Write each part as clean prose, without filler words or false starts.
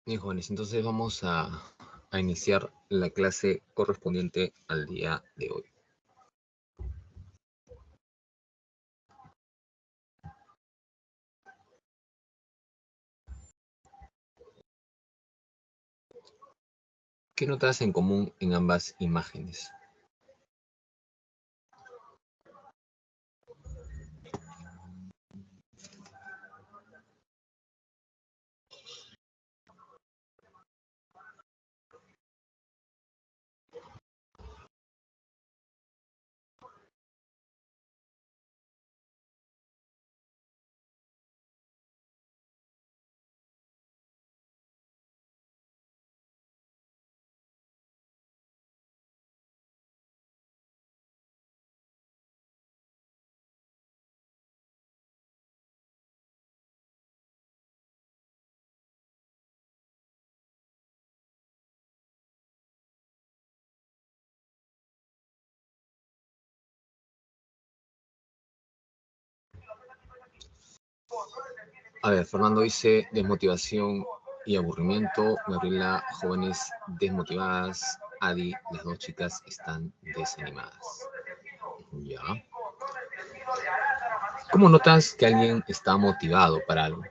Bien, jóvenes, entonces vamos a iniciar la clase correspondiente al día de hoy. ¿Qué notas en común en ambas imágenes? A ver, Fernando dice desmotivación y aburrimiento. Gabriela, jóvenes desmotivadas. Adi, las dos chicas están desanimadas. Ya. ¿Cómo notas que alguien está motivado para algo?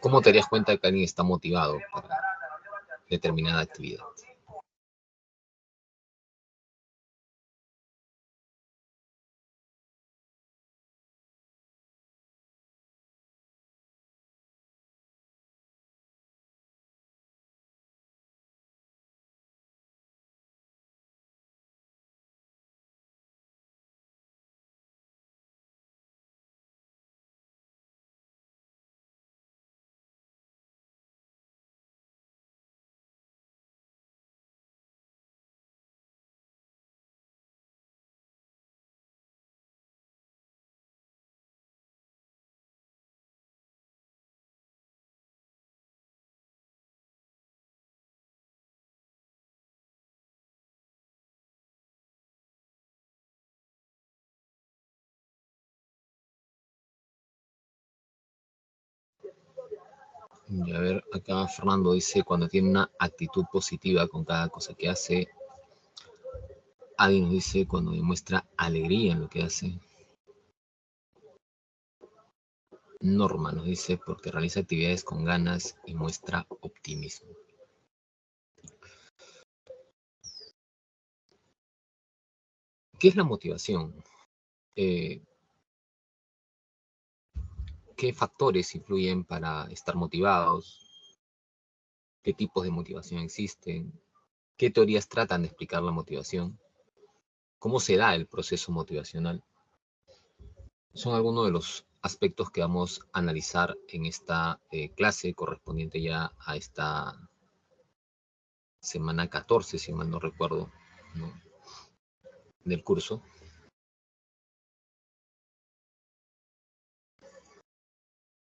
¿Cómo te darías cuenta de que alguien está motivado para determinada actividad? Y a ver, acá Fernando dice, cuando tiene una actitud positiva con cada cosa que hace. Adi nos dice, cuando demuestra alegría en lo que hace. Norma nos dice, porque realiza actividades con ganas y muestra optimismo. ¿Qué es la motivación? ¿Qué factores influyen para estar motivados? ¿Qué tipos de motivación existen? ¿Qué teorías tratan de explicar la motivación? ¿Cómo se da el proceso motivacional? Son algunos de los aspectos que vamos a analizar en esta clase correspondiente ya a esta semana 14, si mal no recuerdo, ¿no?, del curso.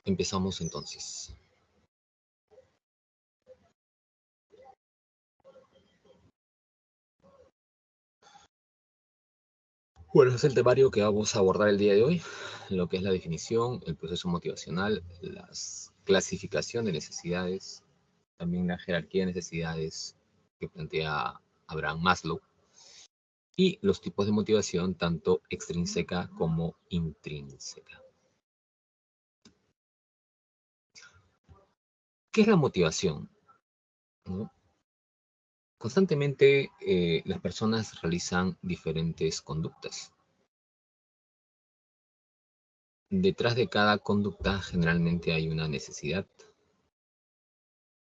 Empezamos entonces. Bueno, es el temario que vamos a abordar el día de hoy, lo que es la definición, el proceso motivacional, la clasificación de necesidades, también la jerarquía de necesidades que plantea Abraham Maslow, y los tipos de motivación, tanto extrínseca como intrínseca. ¿Qué es la motivación? ¿No? Constantemente las personas realizan diferentes conductas. Detrás de cada conducta generalmente hay una necesidad,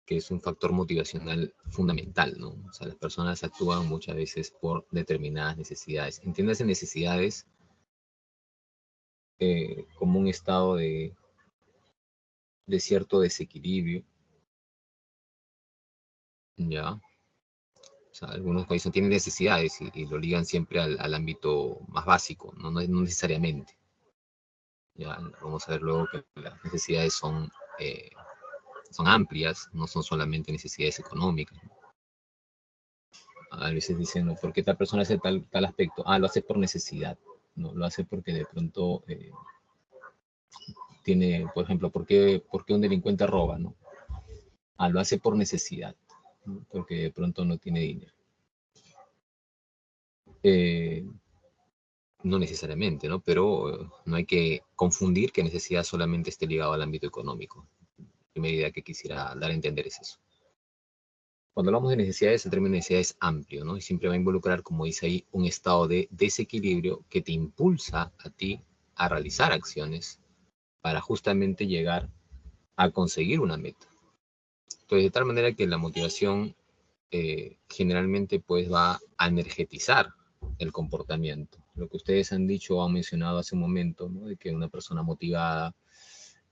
que es un factor motivacional fundamental, ¿no? O sea, las personas actúan muchas veces por determinadas necesidades. Entiéndase necesidades como un estado de cierto desequilibrio, ¿ya? O sea, algunos países tienen necesidades y lo ligan siempre al ámbito más básico, ¿no? No necesariamente. Ya vamos a ver luego que las necesidades son amplias, no son solamente necesidades económicas. A veces dicen, ¿no?, ¿por qué tal persona hace tal aspecto? Ah, lo hace por necesidad, ¿no? Lo hace porque de pronto tiene, por ejemplo, ¿por qué un delincuente roba, no? Lo hace por necesidad, ¿no? Porque de pronto no tiene dinero. No necesariamente, ¿no? Pero no hay que confundir que necesidad solamente esté ligado al ámbito económico. La primera idea que quisiera dar a entender es eso. Cuando hablamos de necesidades, el término necesidad es amplio, ¿no? Y siempre va a involucrar, como dice ahí, un estado de desequilibrio que te impulsa a ti a realizar acciones para justamente llegar a conseguir una meta. Entonces, de tal manera que la motivación generalmente pues va a energetizar el comportamiento. Lo que ustedes han dicho o han mencionado hace un momento, ¿no? De que una persona motivada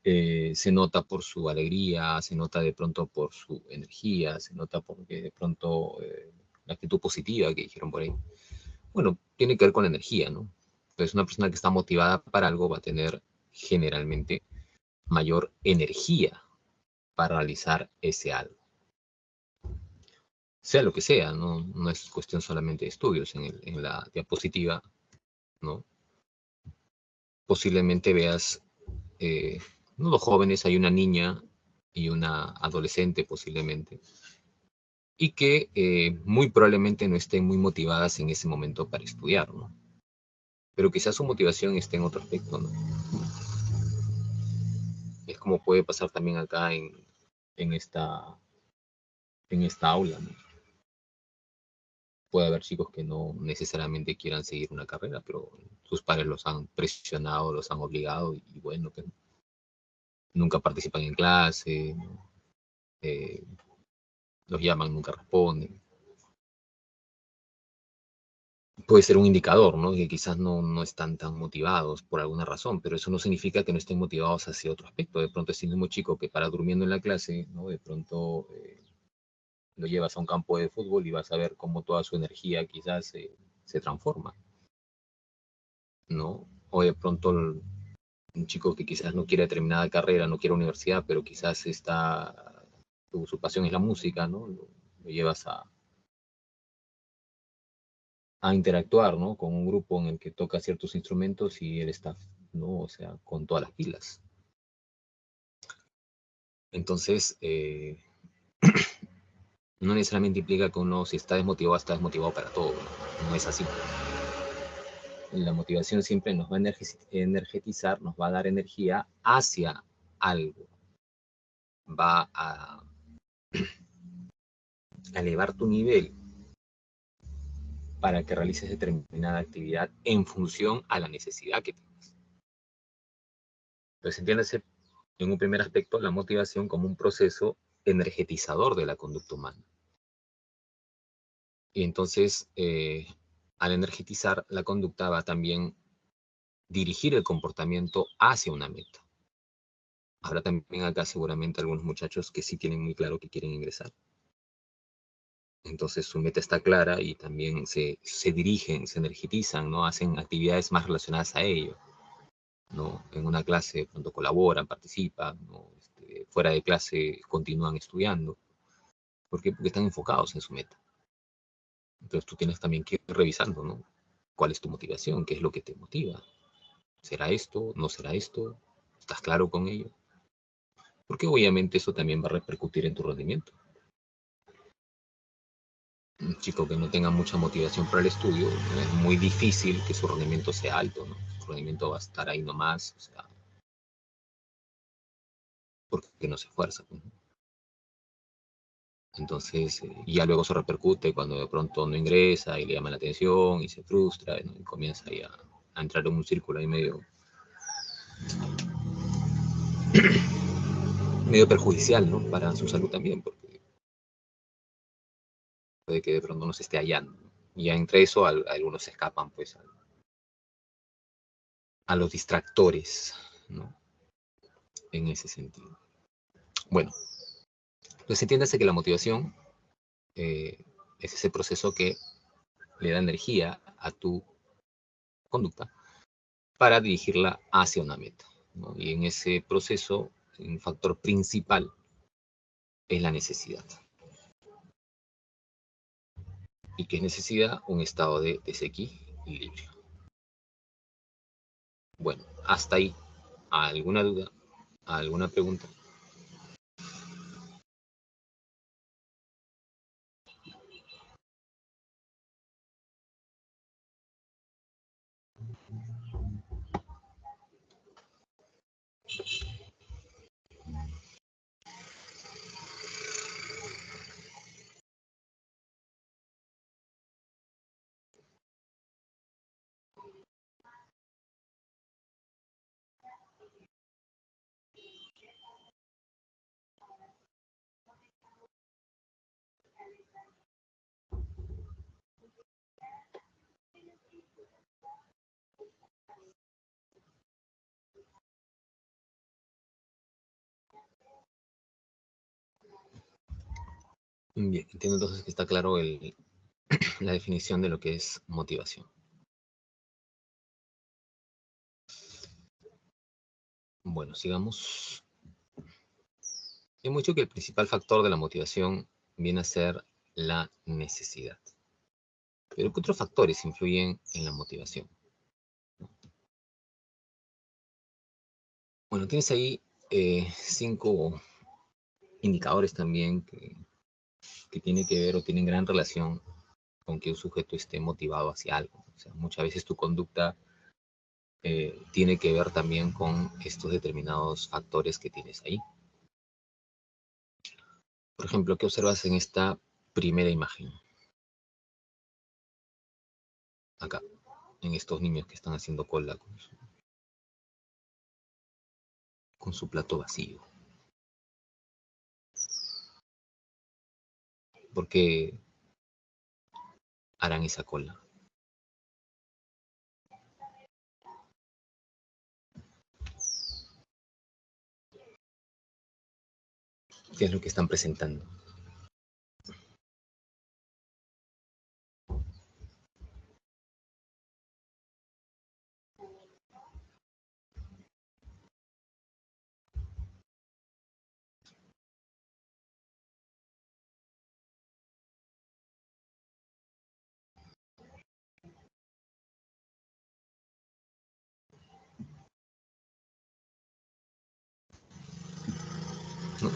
se nota por su alegría, se nota de pronto por su energía, se nota porque de pronto la actitud positiva que dijeron por ahí. Bueno, tiene que ver con la energía, ¿no? Entonces, una persona que está motivada para algo va a tener generalmente mayor energía para realizar ese algo. Sea lo que sea, no, no es cuestión solamente de estudios. En la diapositiva, ¿no? Posiblemente veas, no dos jóvenes, hay una niña y una adolescente posiblemente, y que muy probablemente no estén muy motivadas en ese momento para estudiar, ¿no? Pero quizás su motivación esté en otro aspecto, ¿no? Es como puede pasar también acá en esta, en esta aula, ¿no? Puede haber chicos que no necesariamente quieran seguir una carrera, pero sus padres los han presionado, los han obligado y bueno, que nunca participan en clase, ¿no? Eh, los llaman, nunca responden. Puede ser un indicador, ¿no? Que quizás no están tan motivados por alguna razón, pero eso no significa que no estén motivados hacia otro aspecto. De pronto ese mismo chico que para durmiendo en la clase, ¿no? De pronto lo llevas a un campo de fútbol y vas a ver cómo toda su energía quizás se transforma, ¿no? O de pronto un chico que quizás no quiere determinada carrera, no quiere universidad, pero quizás su pasión es la música, ¿no? Lo llevas a interactuar, ¿no? Con un grupo en el que toca ciertos instrumentos y él está, ¿no? O sea, con todas las pilas. Entonces, no necesariamente implica que uno, si está desmotivado para todo, ¿no? No es así. La motivación siempre nos va a energetizar, nos va a dar energía hacia algo. Va a elevar tu nivel para que realices determinada actividad en función a la necesidad que tienes. Entonces, entiéndase en un primer aspecto la motivación como un proceso energetizador de la conducta humana. Y entonces, al energetizar la conducta va a también dirigir el comportamiento hacia una meta. Habrá también acá seguramente algunos muchachos que sí tienen muy claro que quieren ingresar. Entonces su meta está clara y también se dirigen, se energetizan, ¿no? Hacen actividades más relacionadas a ello, ¿no? En una clase de pronto colaboran, participan, ¿no? Fuera de clase continúan estudiando. ¿Por qué? Porque están enfocados en su meta. Entonces tú tienes también que ir revisando, ¿no? ¿Cuál es tu motivación? ¿Qué es lo que te motiva? ¿Será esto? ¿No será esto? ¿Estás claro con ello? Porque obviamente eso también va a repercutir en tu rendimiento. Un chico que no tenga mucha motivación para el estudio, ¿no? Es muy difícil que su rendimiento sea alto, ¿no? Su rendimiento va a estar ahí nomás, o sea, porque no se esfuerza, ¿no? Entonces, ya luego se repercute cuando de pronto no ingresa y le llama la atención y se frustra, ¿no? Y comienza ahí a entrar en un círculo ahí medio perjudicial, ¿no? Para su salud también, porque puede que de pronto no se esté hallando, ¿no? Y ya entre eso algunos se escapan pues a los distractores, ¿no? En ese sentido. Bueno, pues entiéndase que la motivación es ese proceso que le da energía a tu conducta para dirigirla hacia una meta, ¿no? Y en ese proceso, un factor principal es la necesidad. ¿Y qué es necesidad? Un estado de desequilibrio. Bueno, hasta ahí, ¿alguna duda? ¿Alguna pregunta? Bien, entiendo entonces que está claro la definición de lo que es motivación. Bueno, sigamos. Hemos dicho que el principal factor de la motivación viene a ser la necesidad. Pero ¿qué otros factores influyen en la motivación? Bueno, tienes ahí 5 indicadores también que tienen que ver o tienen gran relación con que un sujeto esté motivado hacia algo. O sea, muchas veces tu conducta tiene que ver también con estos determinados factores que tienes ahí. Por ejemplo, ¿qué observas en esta primera imagen? Acá, en estos niños que están haciendo cola con su plato vacío. ¿Por qué harán esa cola? ¿Qué es lo que están presentando?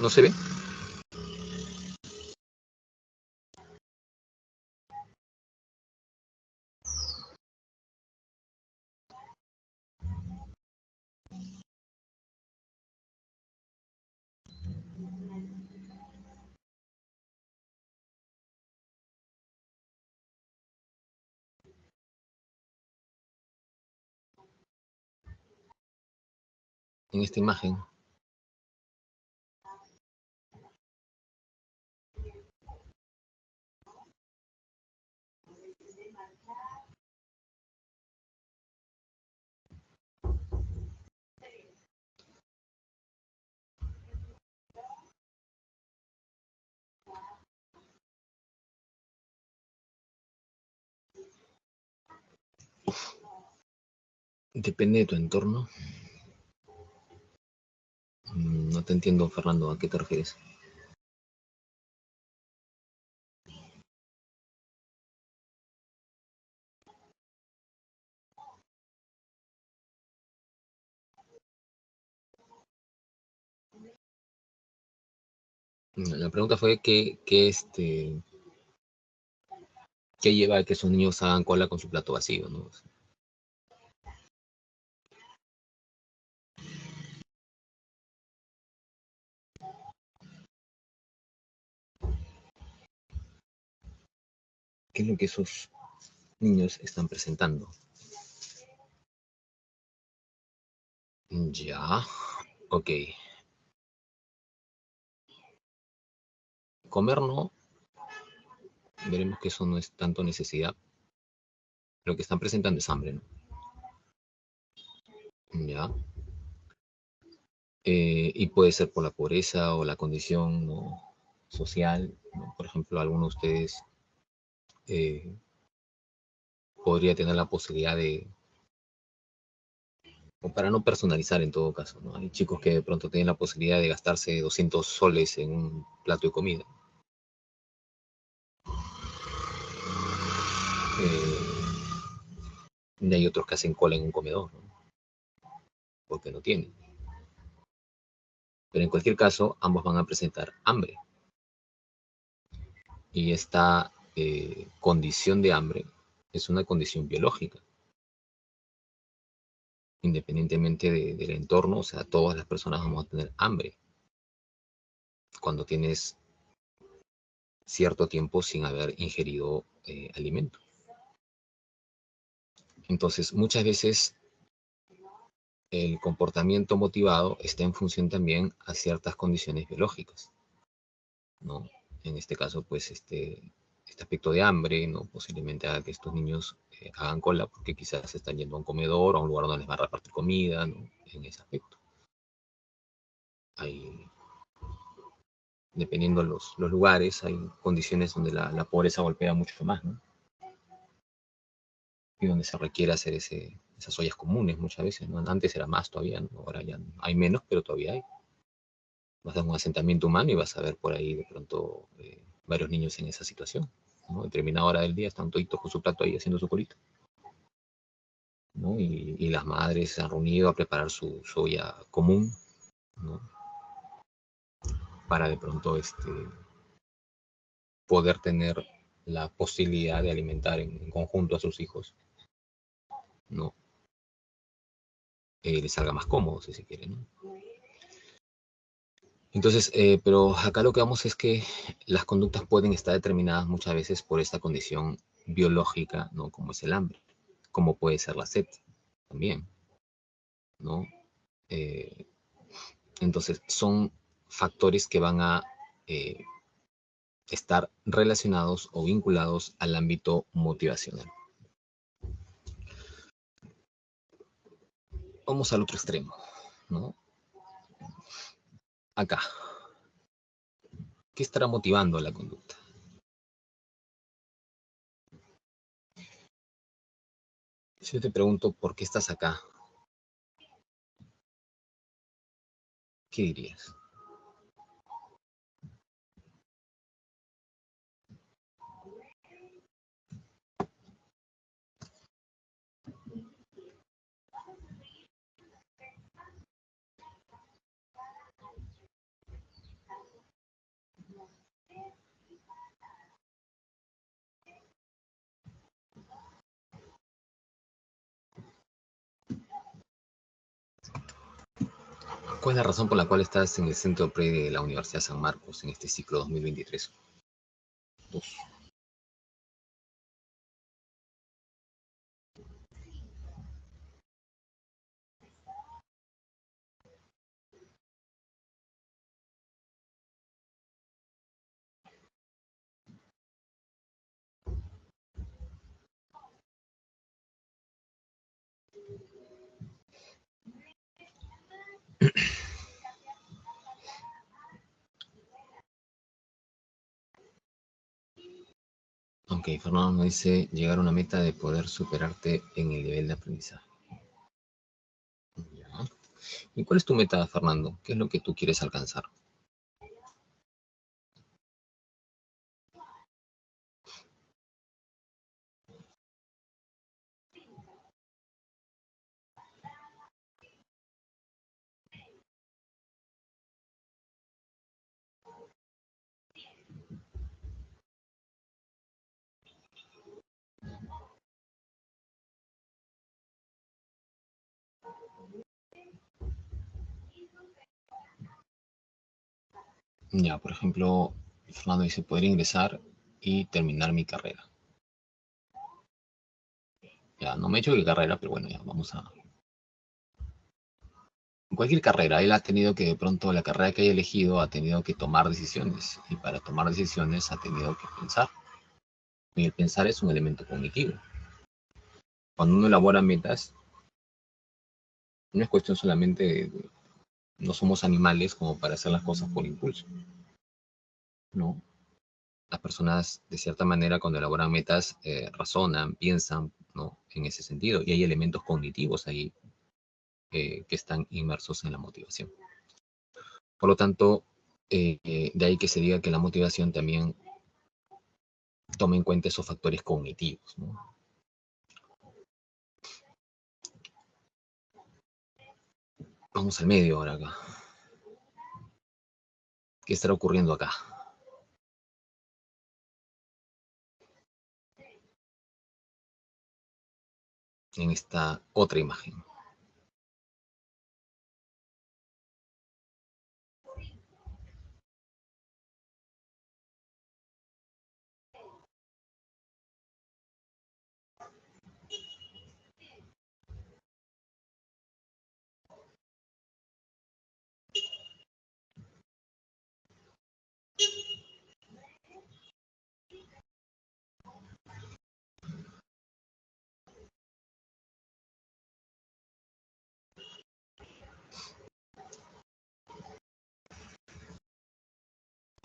¿No se ve? En esta imagen. Depende de tu entorno. No te entiendo, Fernando, ¿a qué te refieres? La pregunta fue qué lleva a que esos niños hagan cola con su plato vacío, ¿no? ¿Qué es lo que esos niños están presentando? Ya, ok. Comer no, veremos que eso no es tanto necesidad. Lo que están presentando es hambre, ¿no? Ya. Y puede ser por la pobreza o la condición, ¿no?, social, ¿no? Por ejemplo, alguno de ustedes eh, podría tener la posibilidad o para no personalizar en todo caso, ¿no? Hay chicos que de pronto tienen la posibilidad de gastarse 200 soles en un plato de comida. Eh, y hay otros que hacen cola en un comedor, ¿no? Porque no tienen. Pero en cualquier caso, ambos van a presentar hambre. Y esta condición de hambre es una condición biológica, independientemente del entorno. O sea, todas las personas vamos a tener hambre cuando tienes cierto tiempo sin haber ingerido alimento. Entonces, muchas veces el comportamiento motivado está en función también a ciertas condiciones biológicas, ¿no? En este caso, pues, este aspecto de hambre, ¿no? Posiblemente haga que estos niños hagan cola porque quizás están yendo a un comedor o a un lugar donde les van a repartir comida, ¿no? En ese aspecto. Hay, dependiendo los lugares, hay condiciones donde la pobreza golpea mucho más, ¿no? Y donde se requiere hacer esas ollas comunes muchas veces, ¿no? Antes era más todavía, ¿no? Ahora ya hay menos, pero todavía hay. Vas a un asentamiento humano y vas a ver por ahí de pronto varios niños en esa situación, ¿no? En determinada hora del día están toditos con su plato ahí haciendo su colita, ¿no? Y las madres se han reunido a preparar su olla común, ¿no? Para de pronto poder tener la posibilidad de alimentar en conjunto a sus hijos, ¿no? Les salga más cómodo, si se quiere, ¿no? Entonces, pero acá lo que vamos es que las conductas pueden estar determinadas muchas veces por esta condición biológica, ¿no? Como es el hambre, como puede ser la sed también, ¿no? Eh, entonces, son factores que van a eh, estar relacionados o vinculados al ámbito motivacional. Vamos al otro extremo, ¿no? Acá, ¿qué estará motivando la conducta? Si yo te pregunto por qué estás acá, ¿qué dirías? ¿Cuál es la razón por la cual estás en el centro pre de la Universidad San Marcos en este ciclo 2023? Dos. Ok, Fernando nos dice llegar a una meta de poder superarte en el nivel de aprendizaje. Ya. ¿Y cuál es tu meta, Fernando? ¿Qué es lo que tú quieres alcanzar? Ya, por ejemplo, Fernando dice poder ingresar y terminar mi carrera. Ya, no me he hecho qué carrera, pero bueno, ya vamos a... Cualquier carrera, él ha tenido que, de pronto, la carrera que haya elegido ha tenido que tomar decisiones. Y para tomar decisiones ha tenido que pensar. Y el pensar es un elemento cognitivo. Cuando uno elabora metas, no es cuestión solamente de, no somos animales como para hacer las cosas por impulso, ¿no? Las personas, de cierta manera, cuando elaboran metas, razonan, piensan, ¿no? En ese sentido. Y hay elementos cognitivos ahí que están inmersos en la motivación. Por lo tanto, de ahí que se diga que la motivación también toma en cuenta esos factores cognitivos, ¿no? Vamos al medio ahora acá. ¿Qué estará ocurriendo acá? En esta otra imagen.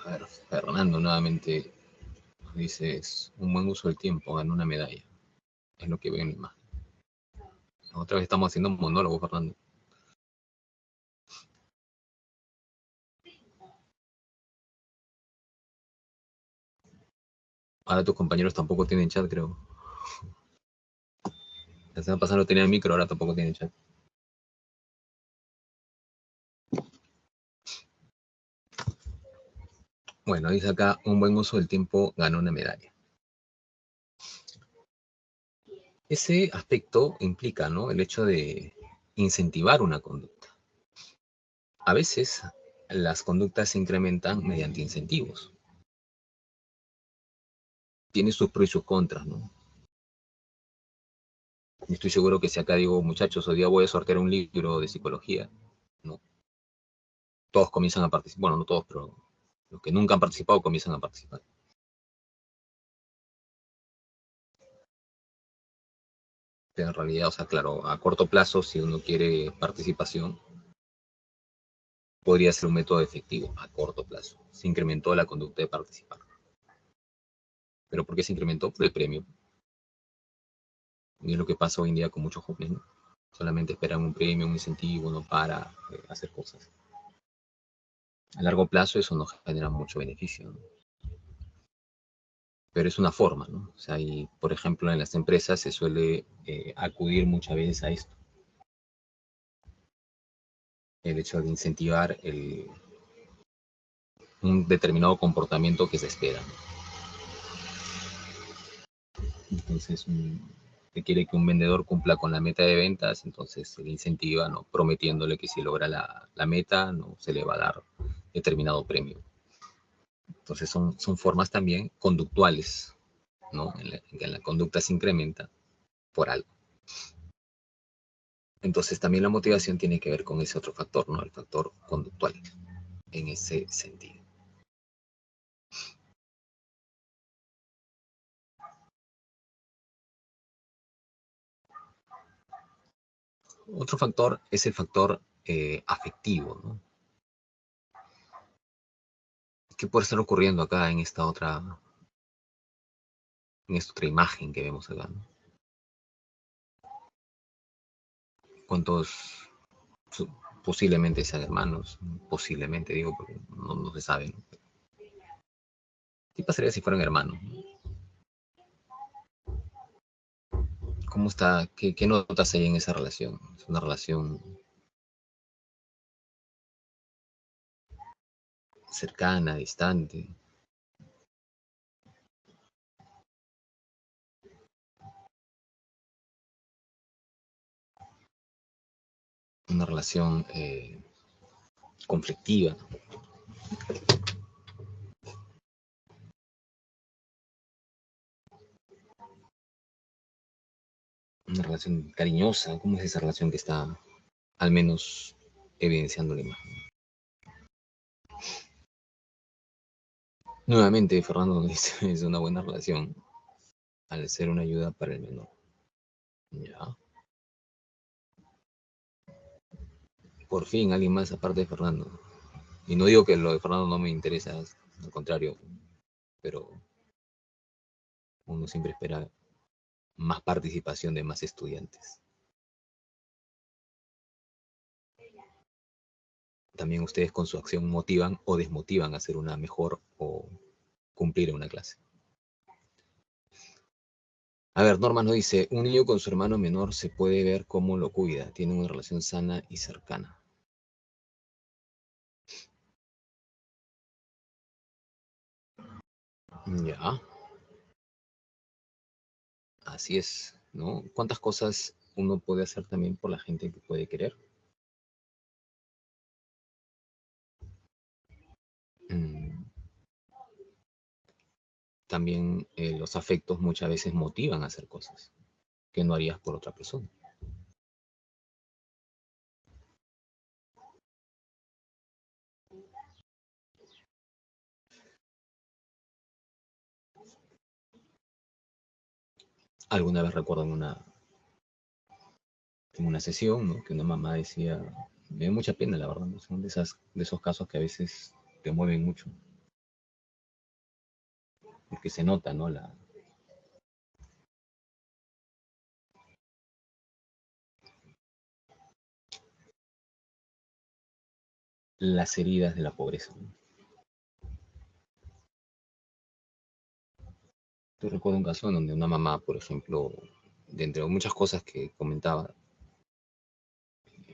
A ver, Fernando nuevamente dice, es un buen uso del tiempo, ganó una medalla. Es lo que veo en la imagen. Otra vez estamos haciendo un monólogo, Fernando. Ahora tus compañeros tampoco tienen chat, creo. La semana pasada no tenían micro, ahora tampoco tienen chat. Bueno, dice acá, un buen uso del tiempo ganó una medalla. Ese aspecto implica, ¿no?, el hecho de incentivar una conducta. A veces las conductas se incrementan mediante incentivos. Tiene sus pros y sus contras, ¿no? Y estoy seguro que si acá digo, muchachos, hoy día voy a sortear un libro de psicología, ¿no? Todos comienzan a participar, bueno, no todos, pero los que nunca han participado comienzan a participar. Pero en realidad, o sea, claro, a corto plazo, si uno quiere participación, podría ser un método efectivo a corto plazo. Se incrementó la conducta de participar. ¿Pero por qué se incrementó? Por el premio. Y es lo que pasa hoy en día con muchos jóvenes, ¿no? Solamente esperan un premio, un incentivo, no para hacer cosas. A largo plazo eso no genera mucho beneficio, ¿no? Pero es una forma, ¿no? O sea, y por ejemplo en las empresas se suele acudir muchas veces a esto. El hecho de incentivar un determinado comportamiento que se espera. Entonces, se quiere que un vendedor cumpla con la meta de ventas, entonces se le incentiva, ¿no?, prometiéndole que si logra la meta, ¿no?, se le va a dar determinado premio. Entonces son formas también conductuales, ¿no?, en que la conducta se incrementa por algo. Entonces también la motivación tiene que ver con ese otro factor, ¿no?, el factor conductual, en ese sentido. Otro factor es el factor afectivo, ¿no? ¿Qué puede estar ocurriendo acá en esta otra imagen que vemos acá, ¿no? ¿Cuántos posiblemente sean hermanos? Posiblemente, digo, porque no se sabe, ¿no? ¿Qué pasaría si fueran hermanos? ¿Cómo está? ¿Qué notas hay en esa relación? ¿Es una relación cercana, distante? ¿Una relación conflictiva? ¿Una relación cariñosa? ¿Cómo es esa relación que está al menos evidenciando la imagen? Nuevamente, Fernando dice, es una buena relación al ser una ayuda para el menor. Ya. Por fin, alguien más aparte de Fernando. Y no digo que lo de Fernando no me interesa, al contrario, pero uno siempre espera más participación de más estudiantes. También ustedes con su acción motivan o desmotivan a hacer una mejor o cumplir una clase. A ver, Norma nos dice, un niño con su hermano menor se puede ver cómo lo cuida, tiene una relación sana y cercana. Ya, así es, ¿no? ¿Cuántas cosas uno puede hacer también por la gente que puede querer? Mm, También los afectos muchas veces motivan a hacer cosas que no harías por otra persona. Alguna vez recuerdo en una sesión, ¿no? Que una mamá decía, me da mucha pena, la verdad, ¿no? Son de esos casos que a veces te mueven mucho, porque se nota, ¿no? Las heridas de la pobreza, ¿no? Yo recuerdo un caso en donde una mamá, por ejemplo, de entre muchas cosas que comentaba,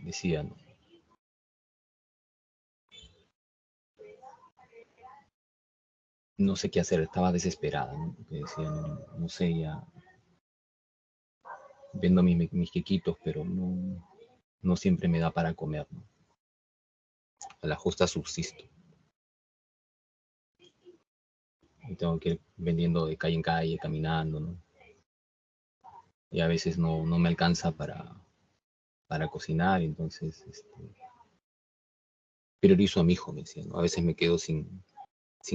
decía, ¿no? No sé qué hacer, estaba desesperada, ¿no? Porque decía, no, no sé, ya vendo mis quequitos, pero no siempre me da para comer, ¿no? A la justa subsisto. Y tengo que ir vendiendo de calle en calle, caminando, ¿no? Y a veces no me alcanza para cocinar, entonces priorizo a mi hijo, me decía, ¿no? A veces me quedo sin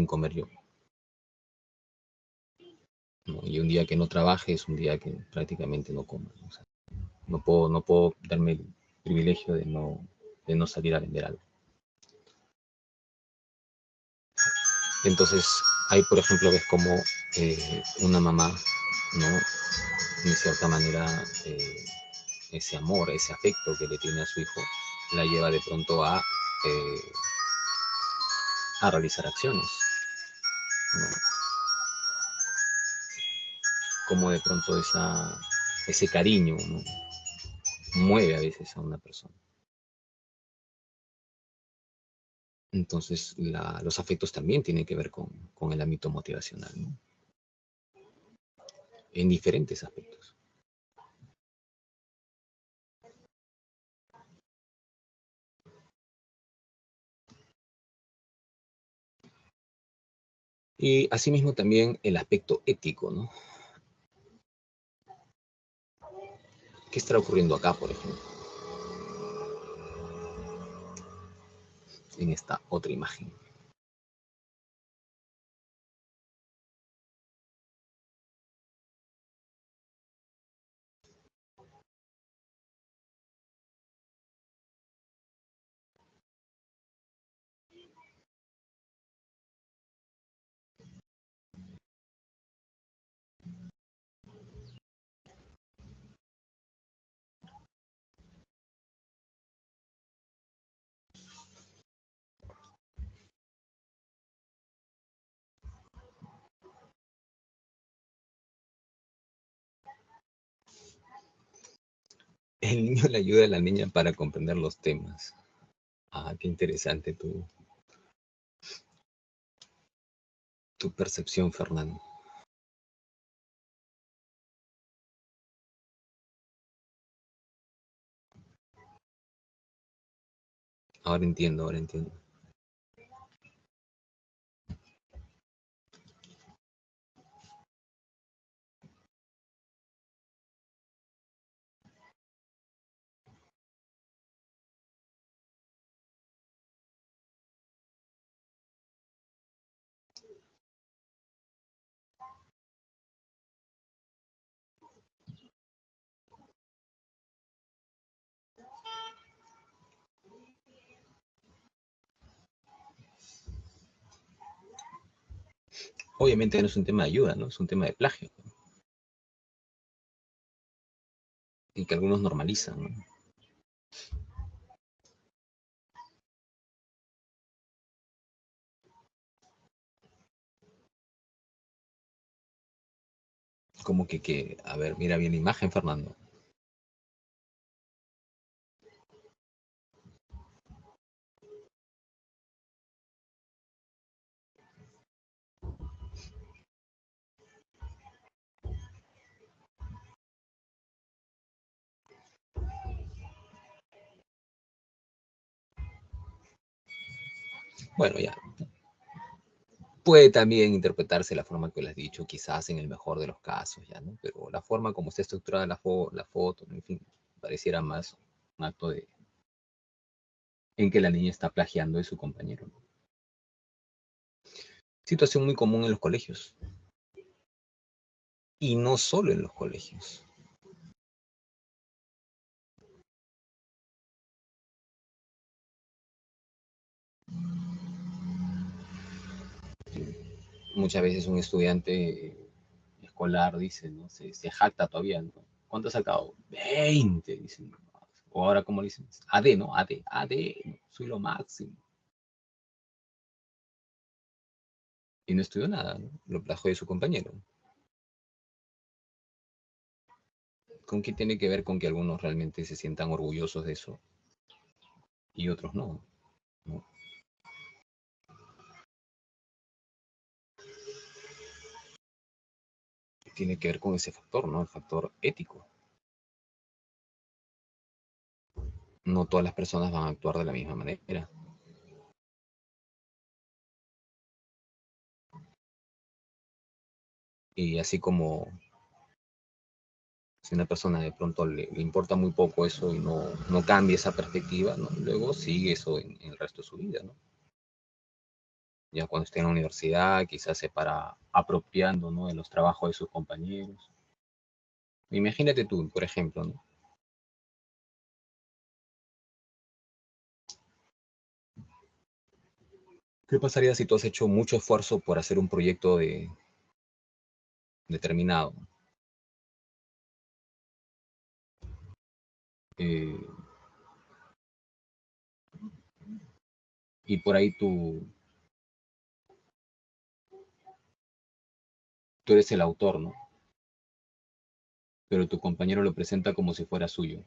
comer yo, ¿no? Y un día que no trabaje es un día que prácticamente no como, ¿no? O sea, no puedo darme el privilegio de no salir a vender algo. Entonces, ahí, por ejemplo, ves como una mamá, ¿no? De cierta manera, ese amor, ese afecto que le tiene a su hijo, la lleva de pronto a realizar acciones, ¿no? Como de pronto ese cariño, ¿no? Mueve a veces a una persona. Entonces, los afectos también tienen que ver con el ámbito motivacional, ¿no? En diferentes aspectos. Y asimismo también el aspecto ético, ¿no? ¿Qué estará ocurriendo acá, por ejemplo, en esta otra imagen? El niño le ayuda a la niña para comprender los temas. Ah, qué interesante tu percepción, Fernando. Ahora entiendo, ahora entiendo. Obviamente no es un tema de ayuda, ¿no? Es un tema de plagio, ¿no? Y que algunos normalizan, ¿no? Como a ver, mira bien la imagen, Fernando. Bueno, ya. Puede también interpretarse la forma que lo has dicho, quizás en el mejor de los casos, ya, ¿no? Pero la forma como está estructurada la foto, en fin, pareciera más un acto en que la niña está plagiando de su compañero, ¿no? Situación muy común en los colegios. Y no solo en los colegios. Muchas veces un estudiante escolar dice, ¿no? Se jacta todavía, ¿no? ¿Cuánto ha sacado? 20, dicen. O ahora, ¿cómo le dicen? AD, ¿no? AD, ¿no? Soy lo máximo. Y no estudió nada, ¿no? Lo plagió de su compañero. ¿Con qué tiene que ver con que algunos realmente se sientan orgullosos de eso y otros no? ¿No? Tiene que ver con ese factor, ¿no? El factor ético. No todas las personas van a actuar de la misma manera. Y así como si a una persona de pronto le importa muy poco eso y no cambia esa perspectiva, ¿no? Luego sigue eso en el resto de su vida, ¿no? Ya cuando esté en la universidad, quizás se para apropiando, ¿no? De los trabajos de sus compañeros. Imagínate tú, por ejemplo, ¿no? ¿Qué pasaría si tú has hecho mucho esfuerzo por hacer un proyecto determinado? Eh, y por ahí tú eres el autor, ¿no? Pero tu compañero lo presenta como si fuera suyo.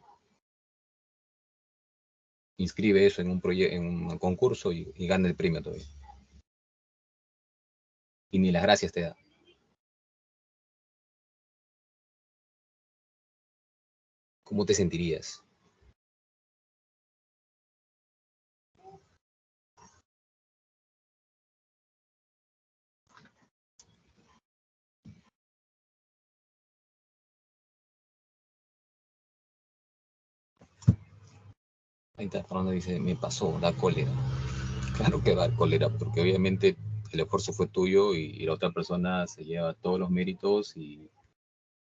Inscribe eso en un en un concurso y gana el premio todavía. Y ni las gracias te da. ¿Cómo te sentirías? Ahí está, Fernando dice, me pasó, da cólera. Claro que da cólera, porque obviamente el esfuerzo fue tuyo y la otra persona se lleva todos los méritos y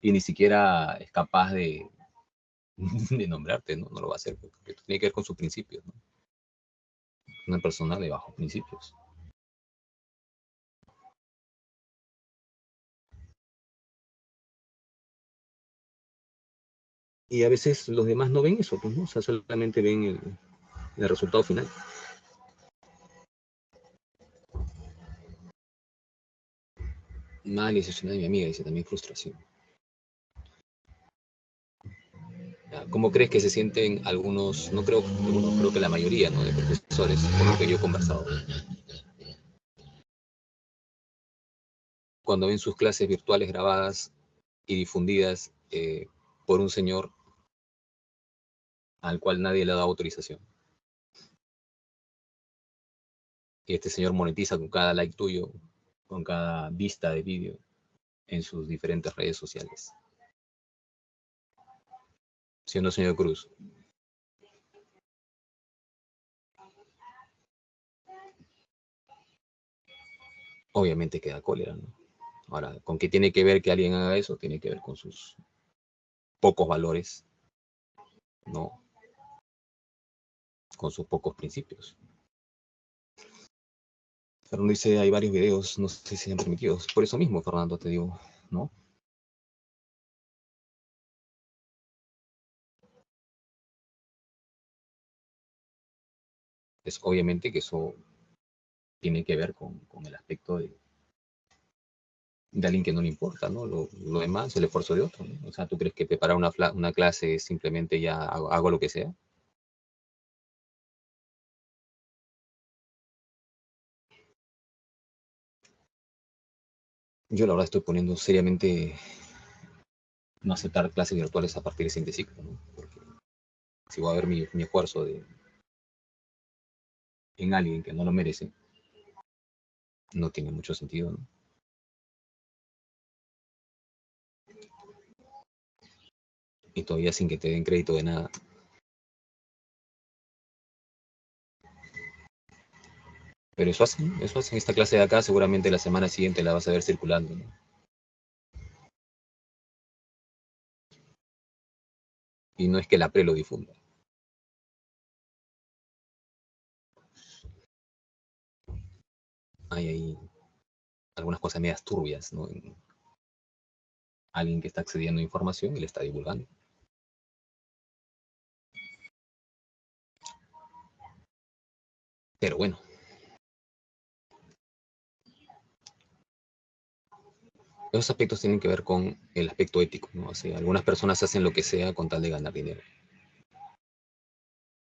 ni siquiera es capaz de nombrarte, ¿no? No lo va a hacer, porque tiene que ver con sus principios, ¿no? Una persona de bajos principios. Y a veces los demás no ven eso, pues, ¿no? O sea, solamente ven el resultado final. Mal decepcionada de mi amiga, dice también frustración. ¿Cómo crees que se sienten algunos, no creo, algunos, creo que la mayoría, ¿no? De profesores, con los que yo he conversado, cuando ven sus clases virtuales grabadas y difundidas por un señor al cual nadie le ha dado autorización? Y este señor monetiza con cada like tuyo, con cada vista de vídeo en sus diferentes redes sociales. Siendo señor Cruz, obviamente queda cólera, ¿no? Ahora, ¿con qué tiene que ver que alguien haga eso? Tiene que ver con sus pocos valores, ¿no? Con sus pocos principios. Fernando dice, hay varios videos, no sé si sean permitidos. Por eso mismo, Fernando, te digo, ¿no? Es obviamente que eso tiene que ver con el aspecto de alguien que no le importa, ¿no? Lo demás, el esfuerzo de otro, ¿no? O sea, ¿tú crees que preparar una clase es simplemente ya hago lo que sea? Yo la verdad estoy poniendo seriamente no aceptar clases virtuales a partir de siguiente ciclo, ¿no? Porque si voy a ver mi esfuerzo en alguien que no lo merece, No tiene mucho sentido, ¿no? Y todavía sin que te den crédito de nada. Pero eso hacen. Esta clase de acá, seguramente la semana siguiente la vas a ver circulando, ¿no? Y no es que la pre lo difunda. Hay ahí algunas cosas medias turbias, ¿no? En alguien que está accediendo a información y le está divulgando. Pero bueno, esos aspectos tienen que ver con el aspecto ético, ¿no? O sea, algunas personas hacen lo que sea con tal de ganar dinero.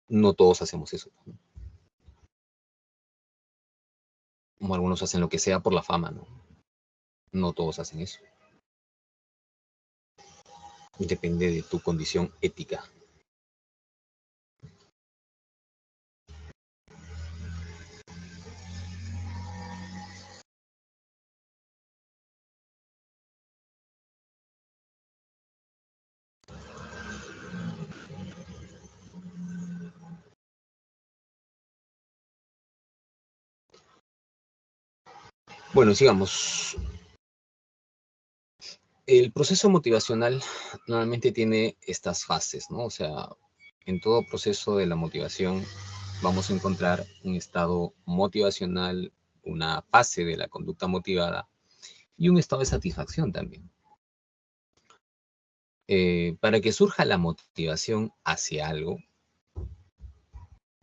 No todos hacemos eso, ¿no? Como algunos hacen lo que sea por la fama, ¿no? No todos hacen eso. Depende de tu condición ética. Bueno, sigamos. El proceso motivacional normalmente tiene estas fases, ¿no? O sea, en todo proceso de la motivación vamos a encontrar un estado motivacional, una fase de la conducta motivada y un estado de satisfacción también. Para que surja la motivación hacia algo,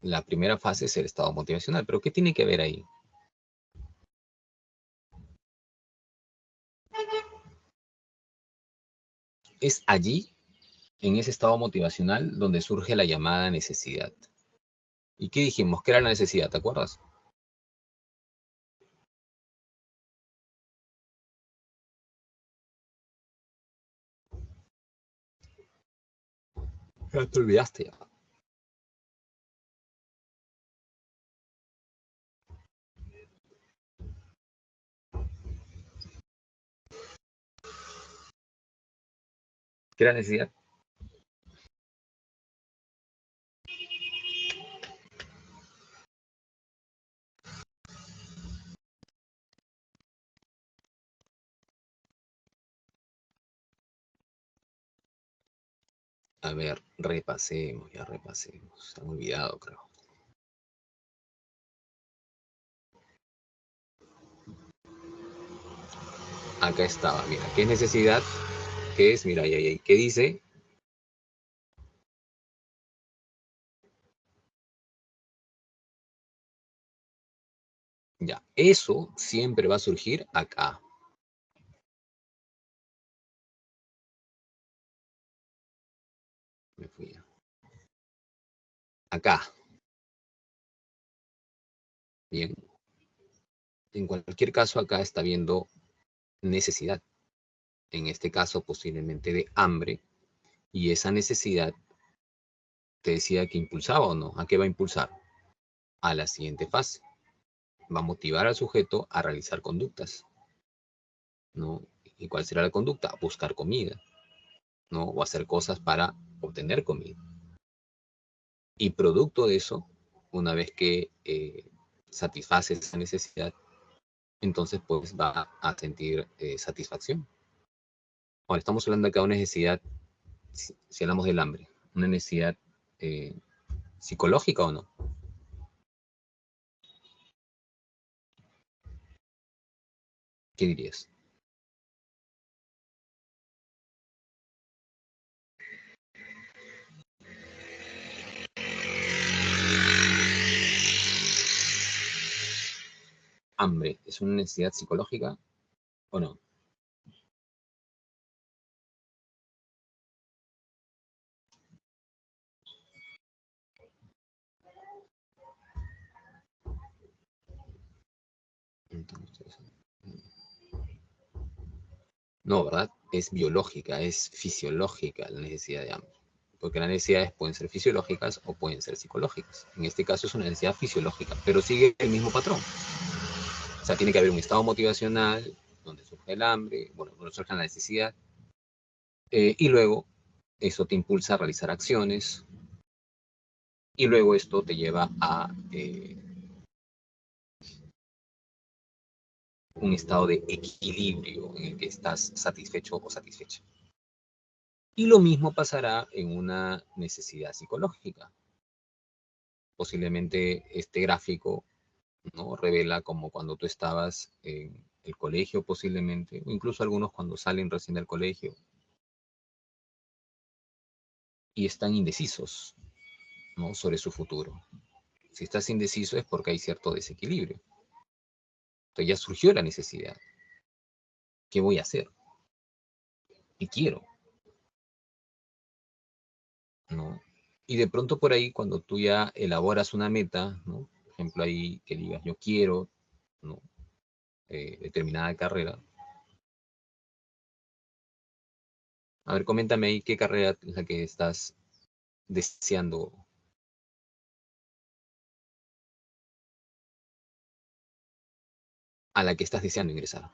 la primera fase es el estado motivacional. ¿Pero qué tiene que ver ahí? Es allí, en ese estado motivacional, donde surge la llamada necesidad. ¿Y qué dijimos? ¿Qué era la necesidad? ¿Te acuerdas? Ya te olvidaste ya. ¿Qué era necesidad? A ver, repasemos, ya repasemos. Se han olvidado, creo. Acá estaba, mira, ¿qué es necesidad? ¿Qué es? Mira, ahí, ¿qué dice? Ya, eso siempre va a surgir acá. Me fui ya. Acá, bien. En cualquier caso, acá está viendo necesidad. En este caso, posiblemente de hambre. Y esa necesidad te decía que impulsaba o no. ¿A qué va a impulsar? A la siguiente fase. Va a motivar al sujeto a realizar conductas, ¿no? ¿Y cuál será la conducta? Buscar comida, ¿no? O hacer cosas para obtener comida. Y producto de eso, una vez que satisface esa necesidad, entonces pues va a sentir satisfacción. Ahora estamos hablando acá de una necesidad, si hablamos del hambre, una necesidad eh, psicológica o no. ¿Qué dirías? ¿Hambre es una necesidad psicológica o no? Entonces, no, ¿verdad? Es biológica, es fisiológica la necesidad de hambre. Porque las necesidades pueden ser fisiológicas o pueden ser psicológicas. En este caso es una necesidad fisiológica, pero sigue el mismo patrón. sea, tiene que haber un estado motivacional donde surge el hambre, bueno, donde surge la necesidad, y luego eso te impulsa a realizar acciones, y luego esto te lleva a un estado de equilibrio en el que estás satisfecho o satisfecha. Y lo mismo pasará en una necesidad psicológica. Posiblemente este gráfico, ¿no?, revela como cuando tú estabas en el colegio posiblemente, o incluso algunos cuando salen recién del colegio y están indecisos, ¿no?, sobre su futuro. Si estás indeciso es porque hay cierto desequilibrio. Entonces ya surgió la necesidad. ¿Qué voy a hacer? ¿Qué quiero? ¿No? Y de pronto por ahí, cuando tú ya elaboras una meta, ¿no?, por ejemplo, ahí que digas, yo quiero, ¿no?, determinada carrera. A ver, coméntame ahí qué carrera es la que estás deseando, a la que estás deseando ingresar.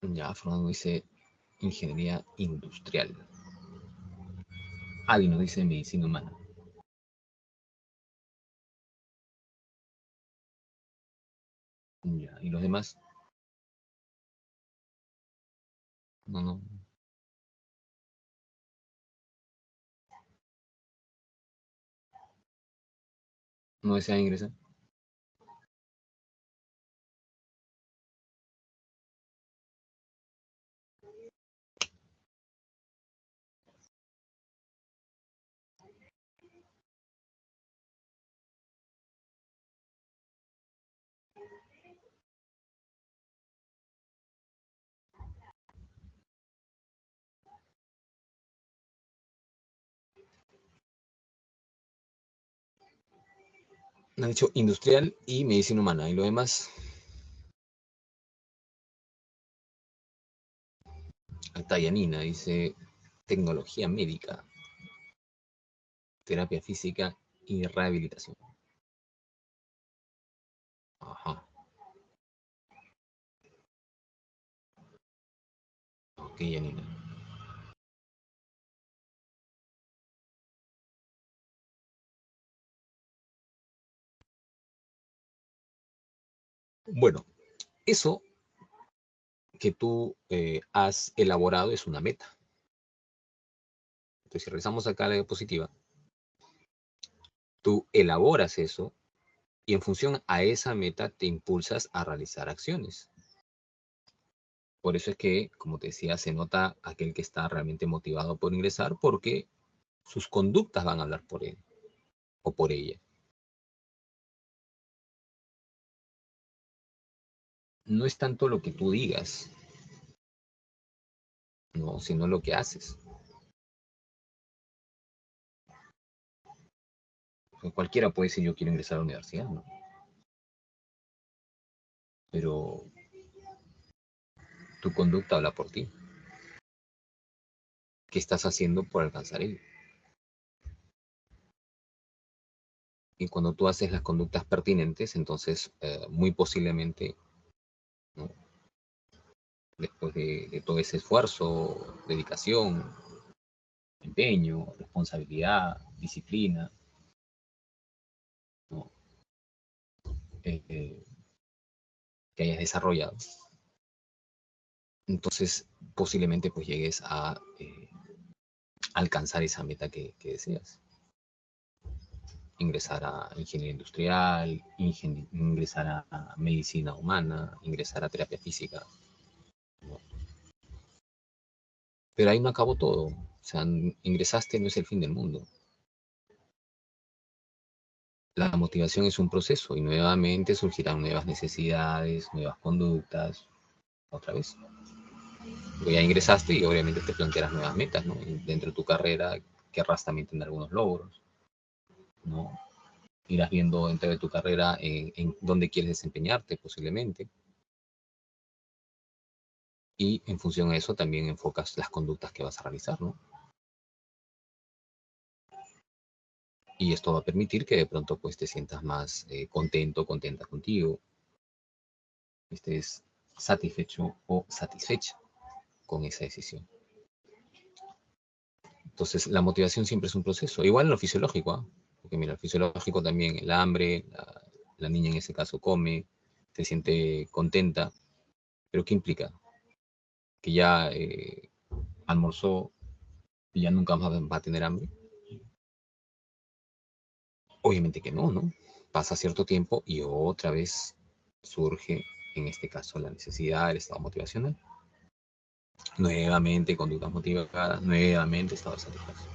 Ya, Fernando dice ingeniería industrial. Adi nos dice medicina humana. Ya, ¿y los demás? No, no, no desean ingresar. Han dicho industrial y medicina humana. ¿Y lo demás? Acá Yanina dice tecnología médica, terapia física y rehabilitación. Ajá, ok, Yanina. Bueno, eso que tú has elaborado es una meta. Entonces, si revisamos acá la diapositiva, tú elaboras eso y en función a esa meta te impulsas a realizar acciones. Por eso es que, como te decía, se nota aquel que está realmente motivado por ingresar porque sus conductas van a hablar por él o por ella. No es tanto lo que tú digas, no, sino lo que haces. Porque cualquiera puede decir yo quiero ingresar a la universidad, ¿no? Pero tu conducta habla por ti. ¿Qué estás haciendo por alcanzar ello? Y cuando tú haces las conductas pertinentes, entonces muy posiblemente, ¿no?, después de todo ese esfuerzo, dedicación, empeño, responsabilidad, disciplina, ¿no?, eh, eh, que hayas desarrollado, entonces posiblemente pues llegues a alcanzar esa meta que deseas. Ingresar a ingeniería industrial, ingresar a medicina humana, ingresar a terapia física, ¿no? Pero ahí no acabó todo. O sea, ingresaste, no es el fin del mundo. La motivación es un proceso y nuevamente surgirán nuevas necesidades, nuevas conductas, otra vez. Porque ya ingresaste y obviamente te plantearás nuevas metas, ¿no? Y dentro de tu carrera querrás también tener algunos logros, ¿no? irás viendo dentro de tu carrera en dónde quieres desempeñarte posiblemente. Y en función de eso también enfocas las conductas que vas a realizar, ¿no? Y esto va a permitir que de pronto pues te sientas más contento, contenta contigo, estés satisfecho o satisfecha con esa decisión. Entonces, la motivación siempre es un proceso. Igual en lo fisiológico, ¿ah? Porque mira, el fisiológico también, el hambre, la niña en ese caso come, se siente contenta, pero ¿qué implica? Que ya almorzó y ya nunca más va a tener hambre. Obviamente que no, ¿no? Pasa cierto tiempo y otra vez surge, en este caso, la necesidad, el estado motivacional. Nuevamente conductas motivadas, nuevamente estado de satisfacción.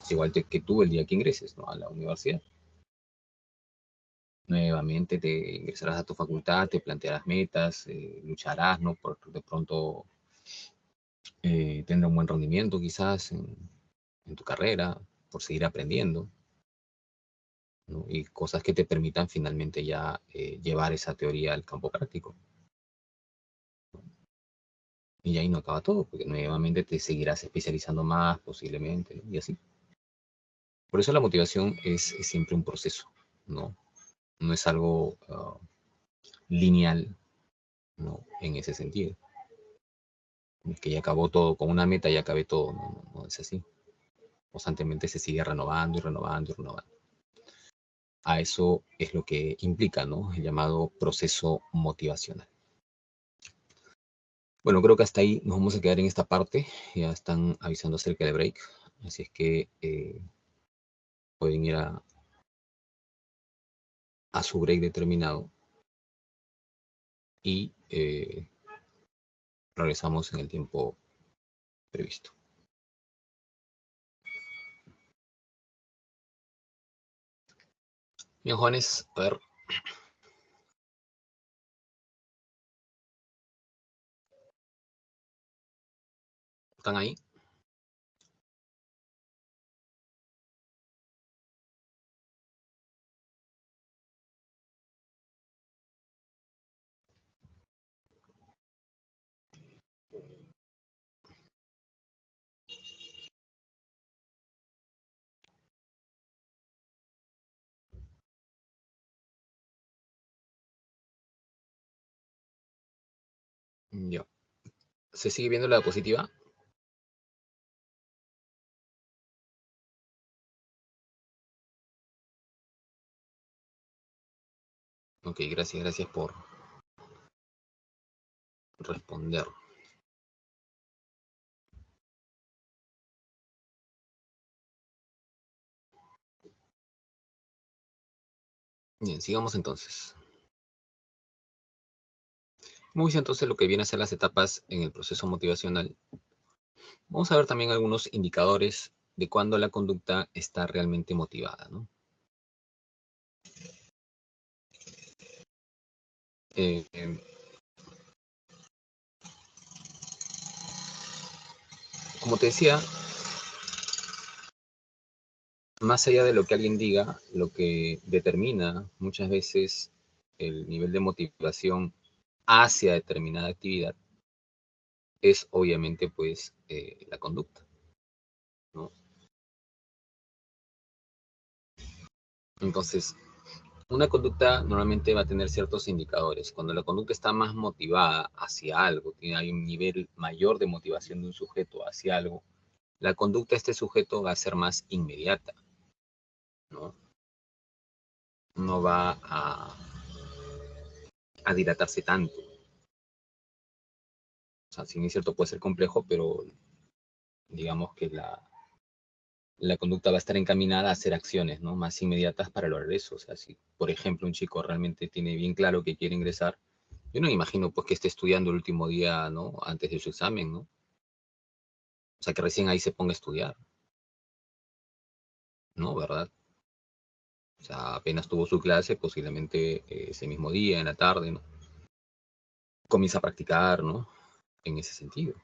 Es igual que tú el día que ingreses, ¿no?, a la universidad. Nuevamente te ingresarás a tu facultad, te plantearás metas, lucharás, ¿no?, por de pronto tener un buen rendimiento quizás en tu carrera, por seguir aprendiendo, ¿no? Y cosas que te permitan finalmente ya llevar esa teoría al campo práctico. Y ahí no acaba todo, porque nuevamente te seguirás especializando más posiblemente, ¿no?, y así. Por eso la motivación es siempre un proceso, ¿no? No es algo lineal, ¿no?, en ese sentido. Es que ya acabó todo, con una meta ya acabé todo, no, no, no es así. Constantemente se sigue renovando y renovando y renovando. A eso es lo que implica, ¿no?, el llamado proceso motivacional. Bueno, creo que hasta ahí nos vamos a quedar en esta parte. Ya están avisando acerca del break, así es que pueden ir a su break determinado y regresamos en el tiempo previsto. Bien, jóvenes, a ver. ¿Están ahí? Ya. ¿Se sigue viendo la diapositiva? Ok, gracias por responder. Bien, sigamos entonces. Vamos entonces lo que viene a ser las etapas en el proceso motivacional. Vamos a ver también algunos indicadores de cuándo la conducta está realmente motivada, ¿no? Eh, eh, como te decía, más allá de lo que alguien diga, lo que determina muchas veces el nivel de motivación hacia determinada actividad es obviamente pues la conducta, ¿no? Entonces, una conducta normalmente va a tener ciertos indicadores. Cuando la conducta está más motivada hacia algo, hay un nivel mayor de motivación de un sujeto hacia algo, la conducta de este sujeto va a ser más inmediata, ¿no? No va a dilatarse tanto. O sea, si bien es cierto, puede ser complejo, pero digamos que la conducta va a estar encaminada a hacer acciones, ¿no?, más inmediatas para lograr eso. O sea, si, por ejemplo, un chico realmente tiene bien claro que quiere ingresar, yo no me imagino pues que esté estudiando el último día, ¿no?, antes de su examen, ¿no? O sea, que recién ahí se ponga a estudiar, ¿no? ¿Verdad? O sea, apenas tuvo su clase, posiblemente ese mismo día, en la tarde, ¿no?, comienza a practicar, ¿no?, en ese sentido.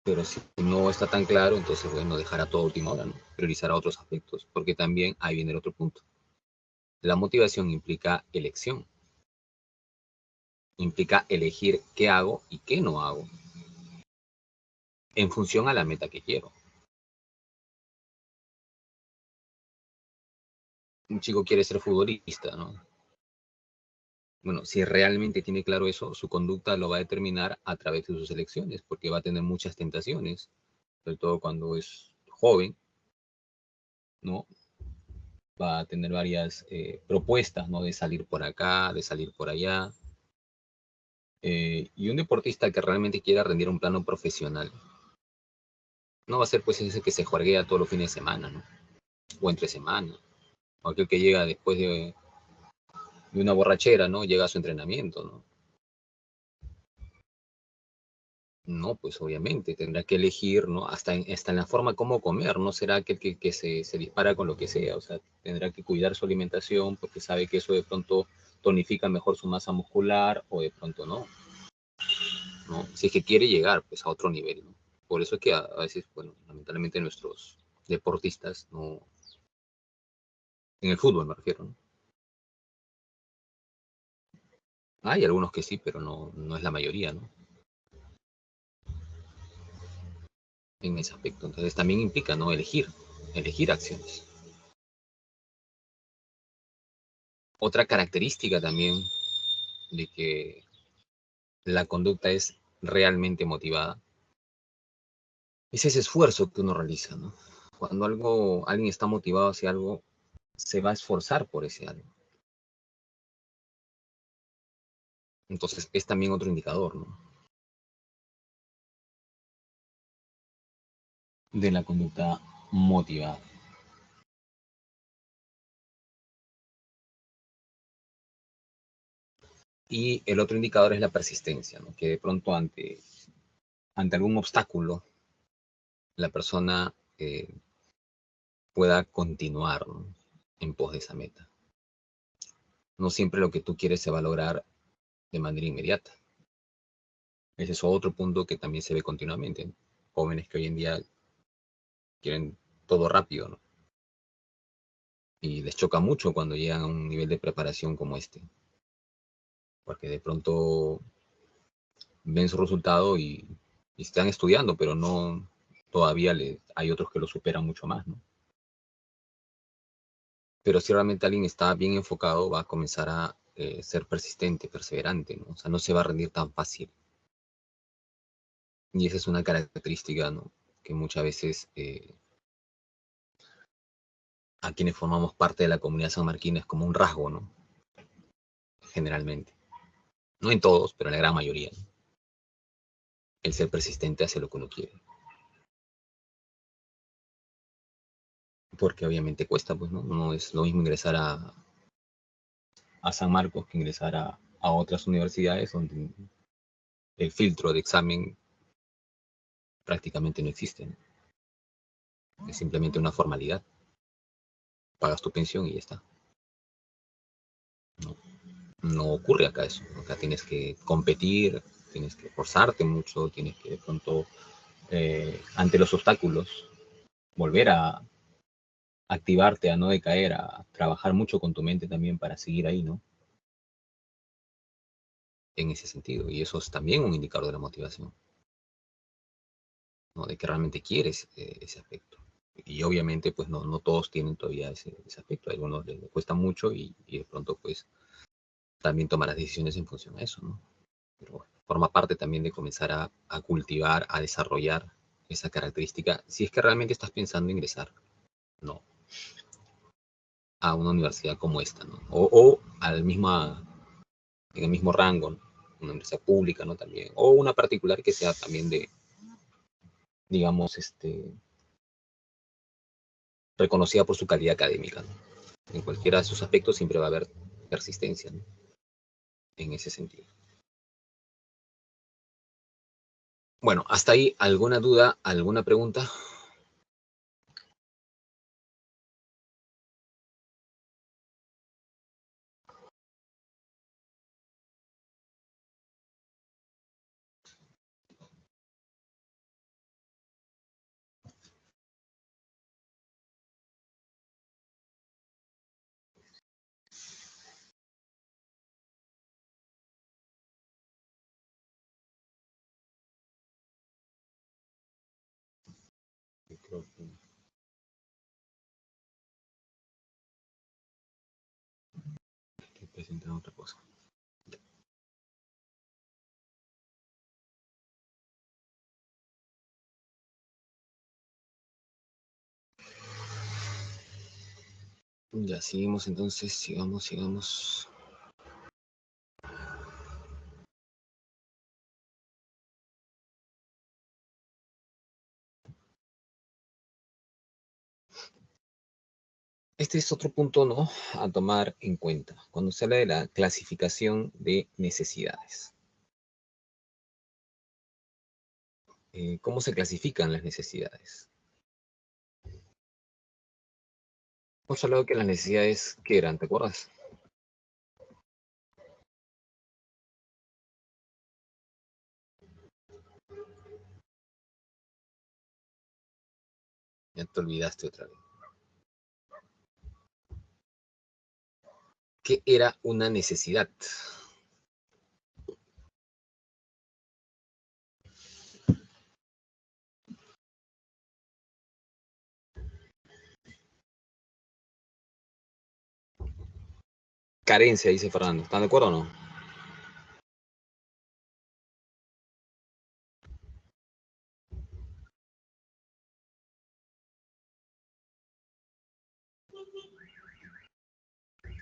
Pero si no está tan claro, entonces, bueno, dejará todo a última hora, ¿no? Priorizará otros aspectos, porque también ahí viene el otro punto. La motivación implica elección, implica elegir qué hago y qué no hago, en función a la meta que quiero. Un chico quiere ser futbolista, ¿no? Bueno, si realmente tiene claro eso, su conducta lo va a determinar a través de sus elecciones, porque va a tener muchas tentaciones, sobre todo cuando es joven, ¿no? Va a tener varias propuestas, ¿no? De salir por acá, de salir por allá. Y un deportista que realmente quiera rendir un plano profesional, no va a ser pues ese que se jueguea todos los fines de semana, ¿no? O entre semana, o aquel que llega después de una borrachera, ¿no? Llega a su entrenamiento, ¿no? No, pues obviamente tendrá que elegir, ¿no? Hasta en la forma como comer, no será aquel que se dispara con lo que sea, o sea, tendrá que cuidar su alimentación porque sabe que eso de pronto tonifica mejor su masa muscular o de pronto no, ¿no? Si es que quiere llegar pues a otro nivel, ¿no? Por eso es que a veces, bueno, lamentablemente nuestros deportistas, no, en el fútbol me refiero, ¿no? Hay algunos que sí, pero no, no es la mayoría, ¿no? En ese aspecto. Entonces también implica, ¿no? Elegir acciones. Otra característica también de que la conducta es realmente motivada es ese esfuerzo que uno realiza, ¿no? Cuando alguien está motivado hacia algo, se va a esforzar por ese algo. Entonces es también otro indicador, ¿no? De la conducta motivada. Y el otro indicador es la persistencia, ¿no? Que de pronto ante algún obstáculo la persona pueda continuar, ¿no? En pos de esa meta. No siempre lo que tú quieres se va a lograr de manera inmediata. Ese es otro punto que también se ve continuamente, ¿no? Jóvenes que hoy en día quieren todo rápido, ¿no? Y les choca mucho cuando llegan a un nivel de preparación como este, porque de pronto ven su resultado y están estudiando, pero no todavía hay otros que lo superan mucho más, ¿no? Pero si realmente alguien está bien enfocado, va a comenzar a ser persistente, perseverante, ¿no? O sea, no se va a rendir tan fácil. Y esa es una característica, ¿no? Que muchas veces a quienes formamos parte de la comunidad sanmarquina es como un rasgo, ¿no? Generalmente. No en todos, pero en la gran mayoría, ¿no? El ser persistente hacia lo que uno quiere. Porque obviamente cuesta, pues, ¿no? No es lo mismo ingresar a San Marcos que ingresar a otras universidades donde el filtro de examen prácticamente no existe, ¿no? Es simplemente una formalidad. Pagas tu pensión y ya está. No, no ocurre acá eso. Acá tienes que competir, tienes que esforzarte mucho, tienes que de pronto, ante los obstáculos, volver a activarte, a no decaer, a trabajar mucho con tu mente también para seguir ahí, ¿no? En ese sentido. Y eso es también un indicador de la motivación, ¿no? De que realmente quieres ese aspecto. Y obviamente, pues no, no todos tienen todavía ese aspecto. A algunos les cuesta mucho y de pronto, pues también tomarás decisiones en función a eso, ¿no? Pero bueno, forma parte también de comenzar a cultivar, a desarrollar esa característica, si es que realmente estás pensando ingresar, no, a una universidad como esta, ¿no? O en el mismo rango, ¿no? Una universidad pública, ¿no? También, o una particular que sea también de, digamos, reconocida por su calidad académica, ¿no? En cualquiera de sus aspectos siempre va a haber persistencia, ¿no? En ese sentido. Bueno, hasta ahí, ¿alguna duda, alguna pregunta? Creo que presentan otra cosa. Ya, seguimos entonces, sigamos. Este es otro punto, ¿no?, a tomar en cuenta cuando se habla de la clasificación de necesidades. ¿Cómo se clasifican las necesidades? Hemos hablado que las necesidades, ¿qué eran? ¿Te acuerdas? Ya te olvidaste otra vez. ¿Qué era una necesidad? Carencia, dice Fernando. ¿Están de acuerdo o no?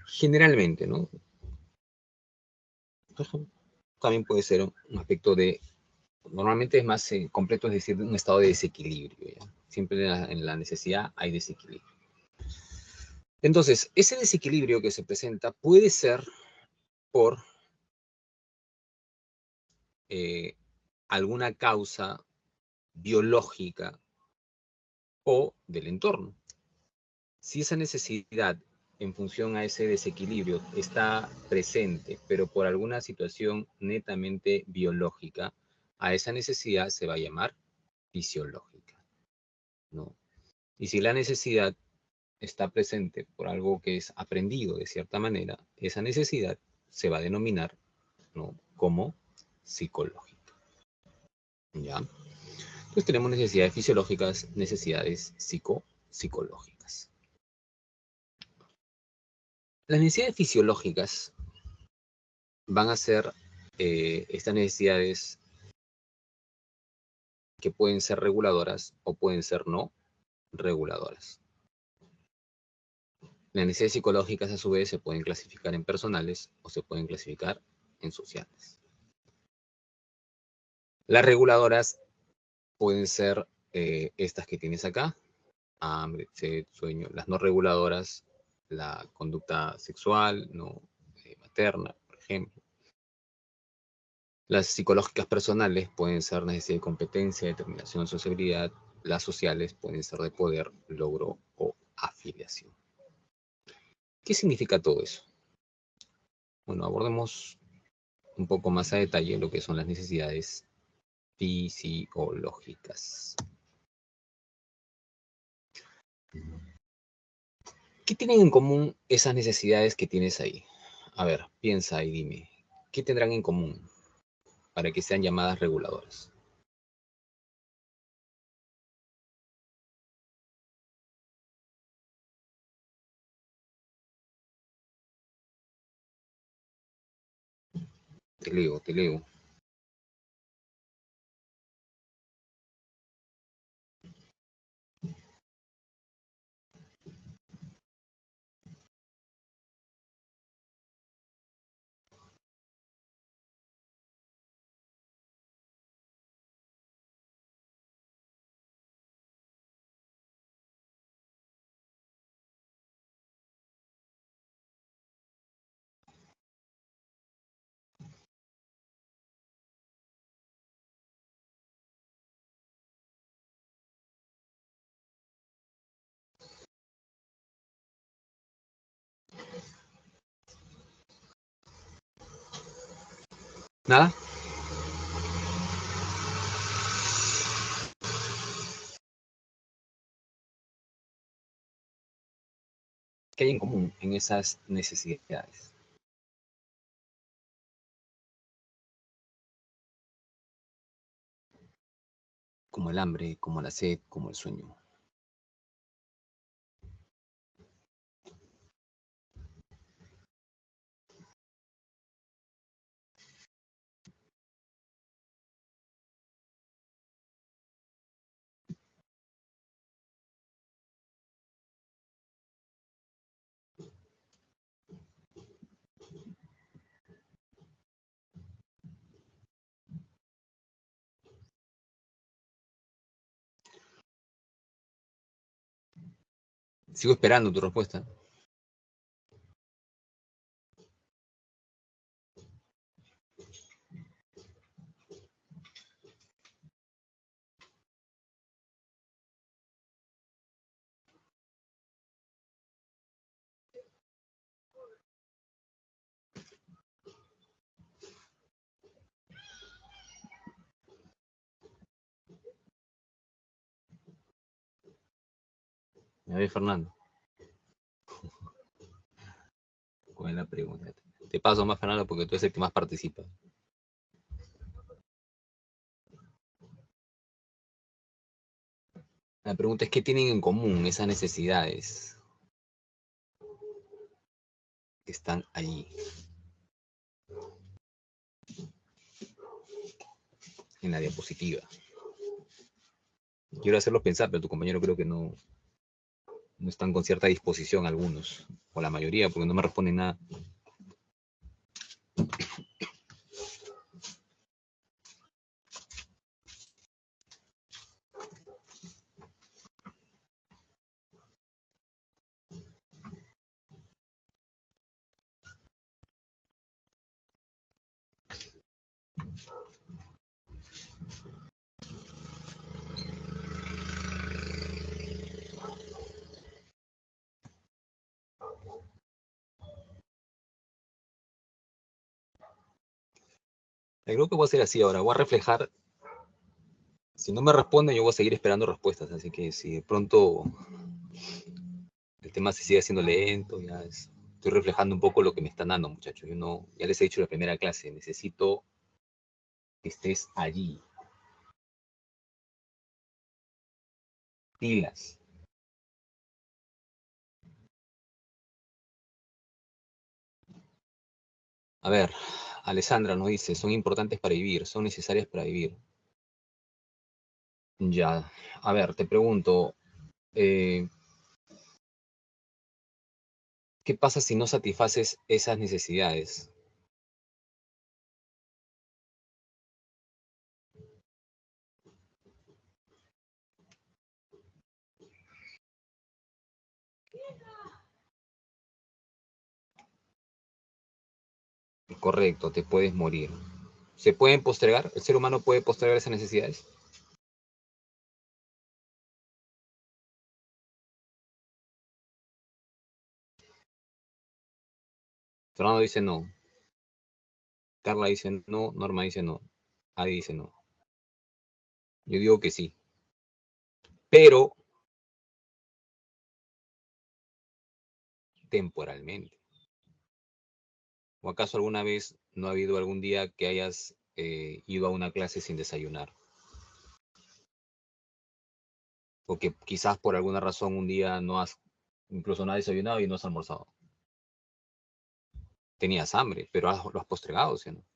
Generalmente, ¿no? También puede ser un aspecto de, normalmente es más completo, es decir, un estado de desequilibrio, ¿ya? Siempre en la necesidad hay desequilibrio. Entonces, ese desequilibrio que se presenta puede ser por alguna causa biológica o del entorno. Si esa necesidad en función a ese desequilibrio está presente, pero por alguna situación netamente biológica, a esa necesidad se va a llamar fisiológica, ¿no? Y si la necesidad está presente por algo que es aprendido de cierta manera, esa necesidad se va a denominar, ¿no?, como psicológica, ¿ya? Entonces tenemos necesidades fisiológicas, necesidades psicológicas. Las necesidades fisiológicas van a ser estas necesidades que pueden ser reguladoras o pueden ser no reguladoras. Las necesidades psicológicas, a su vez, se pueden clasificar en personales o se pueden clasificar en sociales. Las reguladoras pueden ser estas que tienes acá: hambre, sed, sueño. Las no reguladoras, la conducta sexual, no materna, por ejemplo. Las psicológicas personales pueden ser necesidad de competencia, determinación, sociabilidad. Las sociales pueden ser de poder, logro o afiliación. ¿Qué significa todo eso? Bueno, abordemos un poco más a detalle lo que son las necesidades fisiológicas. ¿Qué tienen en común esas necesidades que tienes ahí? A ver, piensa y dime, ¿qué tendrán en común para que sean llamadas reguladoras? Te leo. ¿Nada? ¿Qué hay en común en esas necesidades? Como el hambre, como la sed, como el sueño. Sigo esperando tu respuesta. A ver, Fernando, ¿cuál es la pregunta? Te paso más, Fernando, porque tú eres el que más participa. La pregunta es, ¿qué tienen en común esas necesidades que están allí, en la diapositiva? Quiero hacerlos pensar, pero tu compañero creo que no están con cierta disposición algunos, o la mayoría, porque no me responden nada. Creo que voy a hacer así ahora, voy a reflejar. Si no me responden, yo voy a seguir esperando respuestas, así que si de pronto el tema se sigue haciendo lento, estoy reflejando un poco lo que me están dando, muchachos. Yo no, ya les he dicho en la primera clase, necesito que estés allí. Pilas. A ver, Alessandra nos dice, son importantes para vivir, son necesarias para vivir. Ya, a ver, te pregunto, eh, ¿qué pasa si no satisfaces esas necesidades? Correcto, te puedes morir. ¿Se pueden postergar? ¿El ser humano puede postergar esas necesidades? Fernando dice no. Carla dice no. Norma dice no. Adi dice no. Yo digo que sí. Pero temporalmente. ¿O acaso alguna vez no ha habido algún día que hayas ido a una clase sin desayunar? O que quizás por alguna razón un día no has, incluso no has desayunado y no has almorzado. Tenías hambre, pero lo has postergado, ¿sí o no?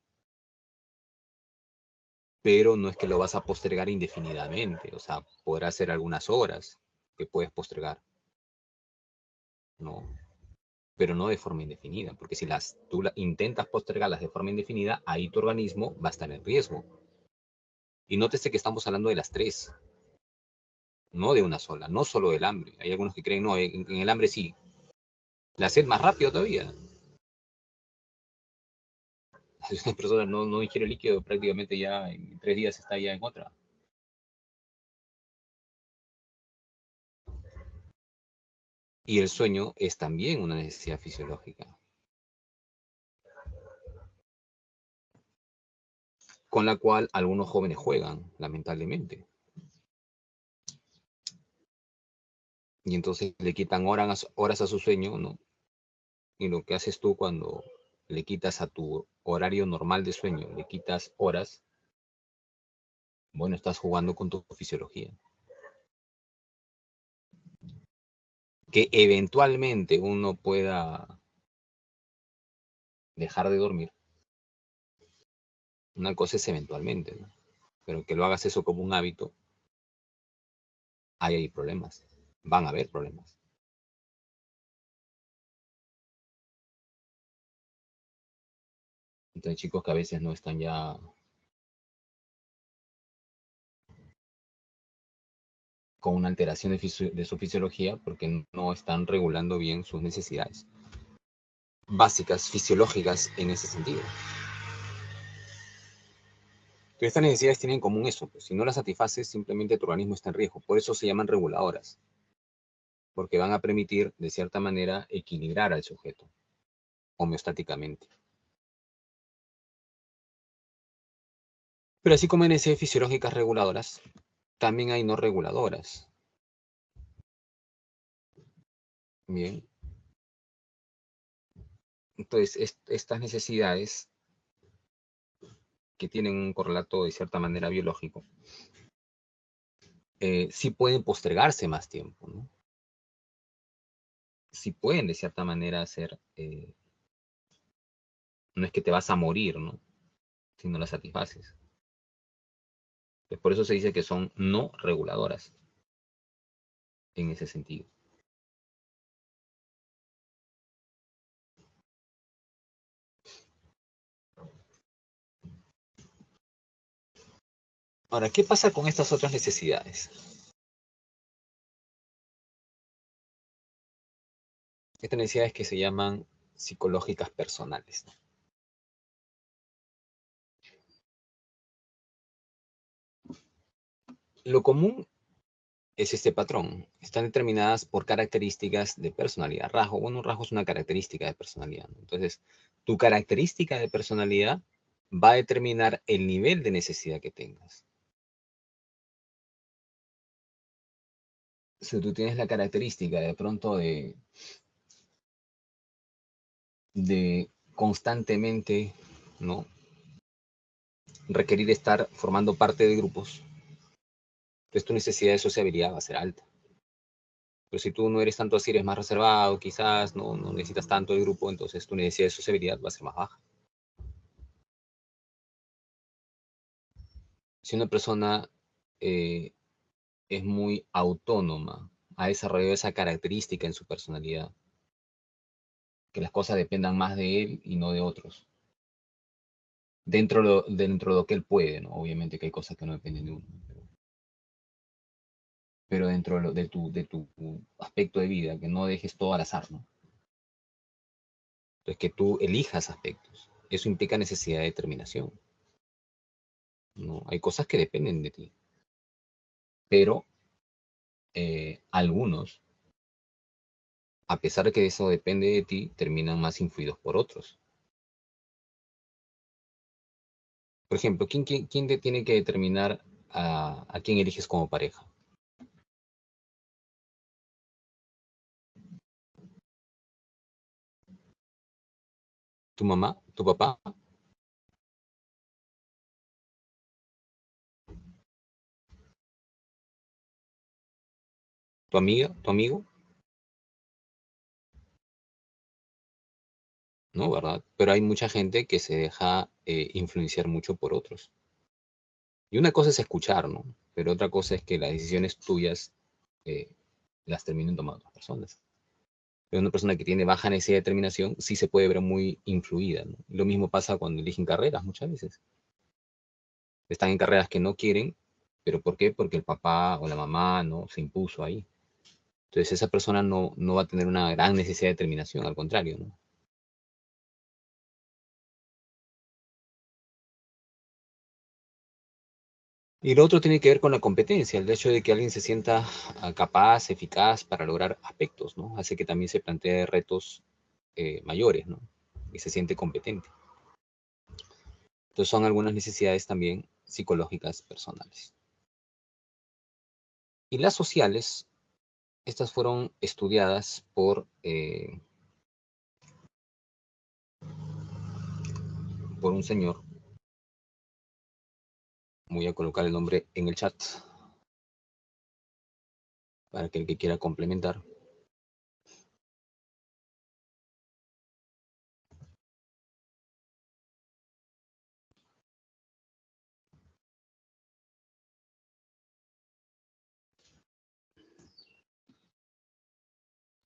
Pero no es que lo vas a postergar indefinidamente, o sea, podrá ser algunas horas que puedes postergar, ¿no? Pero no de forma indefinida, porque si intentas postergarlas de forma indefinida, ahí tu organismo va a estar en riesgo. Y nótese que estamos hablando de las tres, no de una sola, no solo del hambre. Hay algunos que creen, no, en el hambre sí. La sed más rápido todavía. Una persona no ingiere líquido, prácticamente ya en 3 días está ya en otra. Y el sueño es también una necesidad fisiológica, con la cual algunos jóvenes juegan, lamentablemente. Y entonces le quitan horas a su sueño, ¿no? Y lo que haces tú cuando le quitas a tu horario normal de sueño, le quitas horas, bueno, estás jugando con tu fisiología. Que eventualmente uno pueda dejar de dormir, una cosa es eventualmente, ¿no? Pero que lo hagas eso como un hábito, ahí hay problemas, van a haber problemas. Entonces chicos que a veces no están ya con una alteración de su fisiología porque no están regulando bien sus necesidades básicas, fisiológicas en ese sentido. Pero estas necesidades tienen en común eso, pues, si no las satisfaces, simplemente tu organismo está en riesgo. Por eso se llaman reguladoras, porque van a permitir, de cierta manera, equilibrar al sujeto homeostáticamente. Pero así como hay necesidades fisiológicas reguladoras, también hay no reguladoras. Bien. Entonces, estas necesidades que tienen un correlato de cierta manera biológico, sí pueden postergarse más tiempo, ¿no? Sí pueden de cierta manera ser, no es que te vas a morir, ¿no? Si no las satisfaces. Pues por eso se dice que son no reguladoras en ese sentido. Ahora, ¿qué pasa con estas otras necesidades? Estas necesidades que se llaman psicológicas personales, ¿no? Lo común es este patrón. Están determinadas por características de personalidad. Rasgo, bueno, un rasgo es una característica de personalidad, ¿no? Entonces, tu característica de personalidad va a determinar el nivel de necesidad que tengas. Si tú tienes la característica de pronto de constantemente, ¿no?, requerir estar formando parte de grupos, pues tu necesidad de sociabilidad va a ser alta. Pero si tú no eres tanto así, eres más reservado, quizás no necesitas tanto de grupo, entonces tu necesidad de sociabilidad va a ser más baja. Si una persona eh, es muy autónoma, ha desarrollado esa característica en su personalidad, que las cosas dependan más de él y no de otros. Dentro de lo que él puede, ¿no? Obviamente que hay cosas que no dependen de uno, pero dentro de tu aspecto de vida, que no dejes todo al azar, ¿no? Entonces, que tú elijas aspectos. Eso implica necesidad de determinación, ¿no? Hay cosas que dependen de ti, pero algunos, a pesar de que eso depende de ti, terminan más influidos por otros. Por ejemplo, ¿quién te tiene que determinar a quién eliges como pareja? ¿Tu mamá? ¿Tu papá? ¿Tu amiga? ¿Tu amigo? ¿No? ¿Verdad? Pero hay mucha gente que se deja influenciar mucho por otros. Y una cosa es escuchar, ¿no? Pero otra cosa es que las decisiones tuyas eh, las terminen tomando otras personas. Pero una persona que tiene baja necesidad de determinación sí se puede ver muy influida, ¿no? Lo mismo pasa cuando eligen carreras muchas veces. Están en carreras que no quieren, pero ¿por qué? Porque el papá o la mamá no se impuso ahí. Entonces esa persona no va a tener una gran necesidad de determinación, al contrario, ¿no? Y lo otro tiene que ver con la competencia, el hecho de que alguien se sienta capaz, eficaz para lograr aspectos, ¿no? Hace que también se plantee retos mayores, ¿no? Y se siente competente. Entonces son algunas necesidades también psicológicas personales. Y las sociales, estas fueron estudiadas por un señor. Voy a colocar el nombre en el chat para que el que quiera complementar.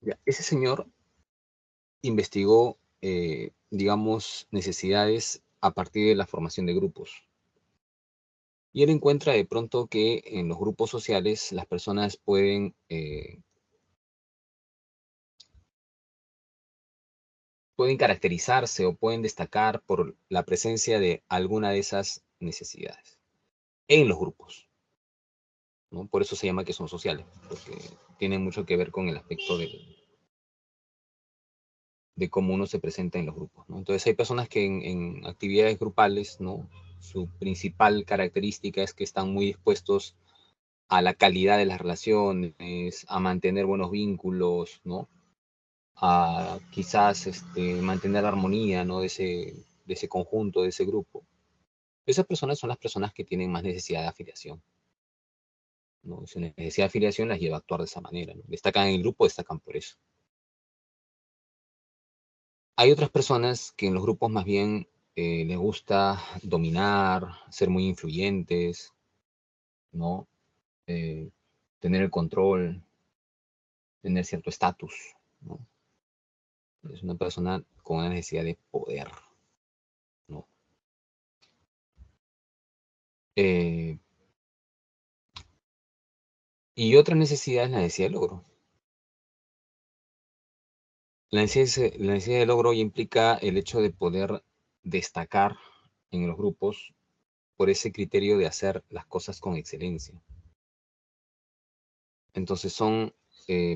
Ya, ese señor investigó, digamos, necesidades a partir de la formación de grupos. Y él encuentra de pronto que en los grupos sociales las personas pueden caracterizarse o pueden destacar por la presencia de alguna de esas necesidades en los grupos, ¿no? Por eso se llama que son sociales, porque tienen mucho que ver con el aspecto de cómo uno se presenta en los grupos, ¿no? Entonces hay personas que en actividades grupales, ¿no? Su principal característica es que están muy dispuestos a la calidad de las relaciones, a mantener buenos vínculos, ¿no? A quizás mantener la armonía, ¿no? De ese conjunto, de ese grupo. Esas personas son las personas que tienen más necesidad de afiliación, ¿no? Su necesidad de afiliación las lleva a actuar de esa manera, ¿no? Destacan en el grupo, destacan por eso. Hay otras personas que en los grupos más bien les gusta dominar, ser muy influyentes, ¿no? Eh, tener el control, tener cierto estatus, ¿no? Es una persona con una necesidad de poder, ¿no? Eh, y otra necesidad es la necesidad de logro. La necesidad de logro ya implica el hecho de poder destacar en los grupos por ese criterio de hacer las cosas con excelencia. Entonces son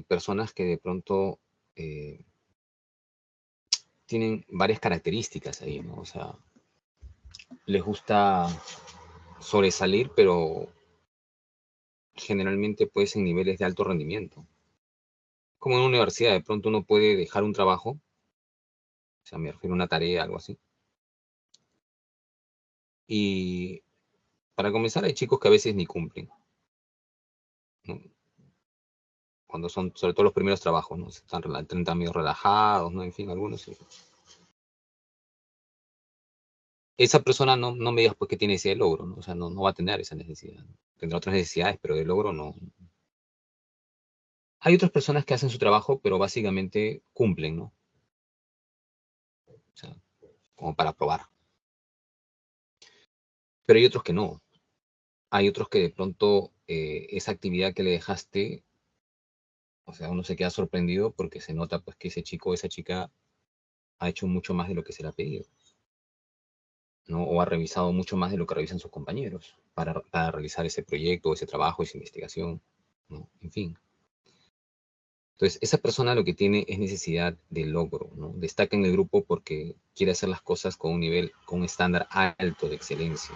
personas que de pronto eh, tienen varias características ahí, ¿no? O sea, les gusta sobresalir, pero generalmente pues en niveles de alto rendimiento. Como en una universidad, de pronto uno puede dejar un trabajo, o sea, me refiero a una tarea, algo así. Y para comenzar, hay chicos que a veces ni cumplen, ¿no? Cuando son, sobre todo los primeros trabajos, ¿no? Están medio relajados, ¿no? En fin, algunos sí. Esa persona no me digas pues que tiene ese logro, ¿no? O sea, no va a tener esa necesidad, ¿no? Tendrá otras necesidades, pero de logro no. Hay otras personas que hacen su trabajo, pero básicamente cumplen, ¿no? O sea, como para probar. Pero hay otros que no. Hay otros que de pronto esa actividad que le dejaste, o sea, uno se queda sorprendido porque se nota pues que ese chico o esa chica ha hecho mucho más de lo que se le ha pedido, ¿no? O ha revisado mucho más de lo que revisan sus compañeros para realizar ese proyecto, ese trabajo, esa investigación, ¿no? En fin. Entonces, esa persona lo que tiene es necesidad de logro, ¿no? Destaca en el grupo porque quiere hacer las cosas con un nivel, con un estándar alto de excelencia.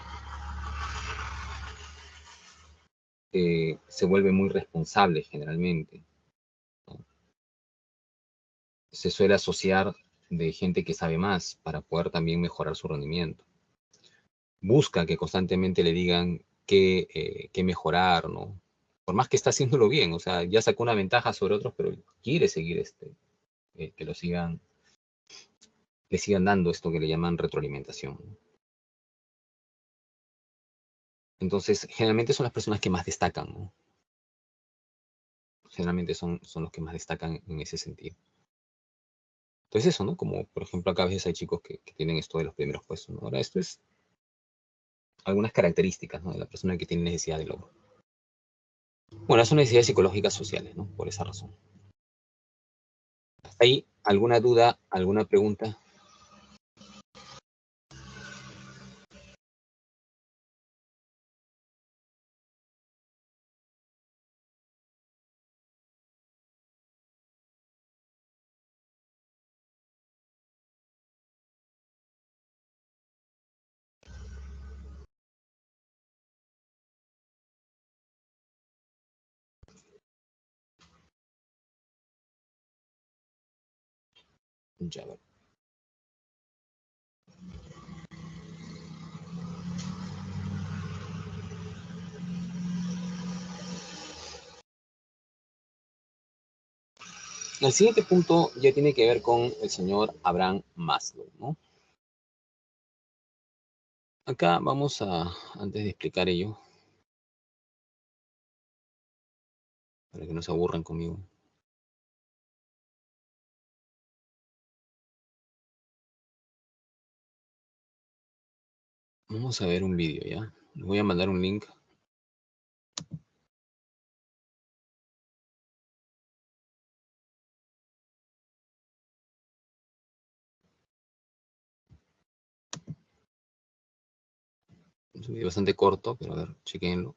Se vuelve muy responsable generalmente, ¿no? Se suele asociar de gente que sabe más para poder también mejorar su rendimiento. Busca que constantemente le digan qué mejorar, ¿no? Por más que está haciéndolo bien, o sea, ya sacó una ventaja sobre otros, pero quiere seguir que le sigan dando esto que le llaman retroalimentación, ¿no? Entonces, generalmente son las personas que más destacan, ¿no? Generalmente son los que más destacan en ese sentido. Entonces eso, ¿no? Como por ejemplo acá a veces hay chicos que tienen esto de los primeros puestos, ¿no? Ahora esto es algunas características, ¿no? De la persona que tiene necesidad de logro. Bueno, son necesidades psicológicas sociales, ¿no? Por esa razón. ¿Hay alguna duda, alguna pregunta? Ya, a ver. El siguiente punto ya tiene que ver con el señor Abraham Maslow, ¿no? Acá vamos a, antes de explicar ello, para que no se aburran conmigo, vamos a ver un vídeo, ¿ya? Les voy a mandar un link. Es un video bastante corto, pero a ver, chequenlo.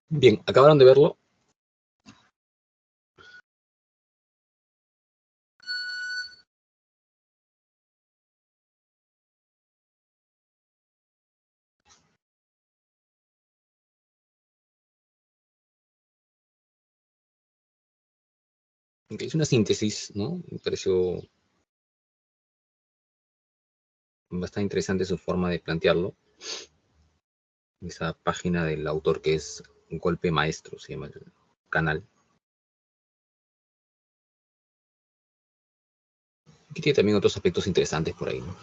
Bien, acabaron de verlo. Es una síntesis, ¿no? Me pareció bastante interesante su forma de plantearlo. Esa página del autor que es Un Golpe Maestro, se llama el canal. Que tiene también otros aspectos interesantes por ahí, ¿no?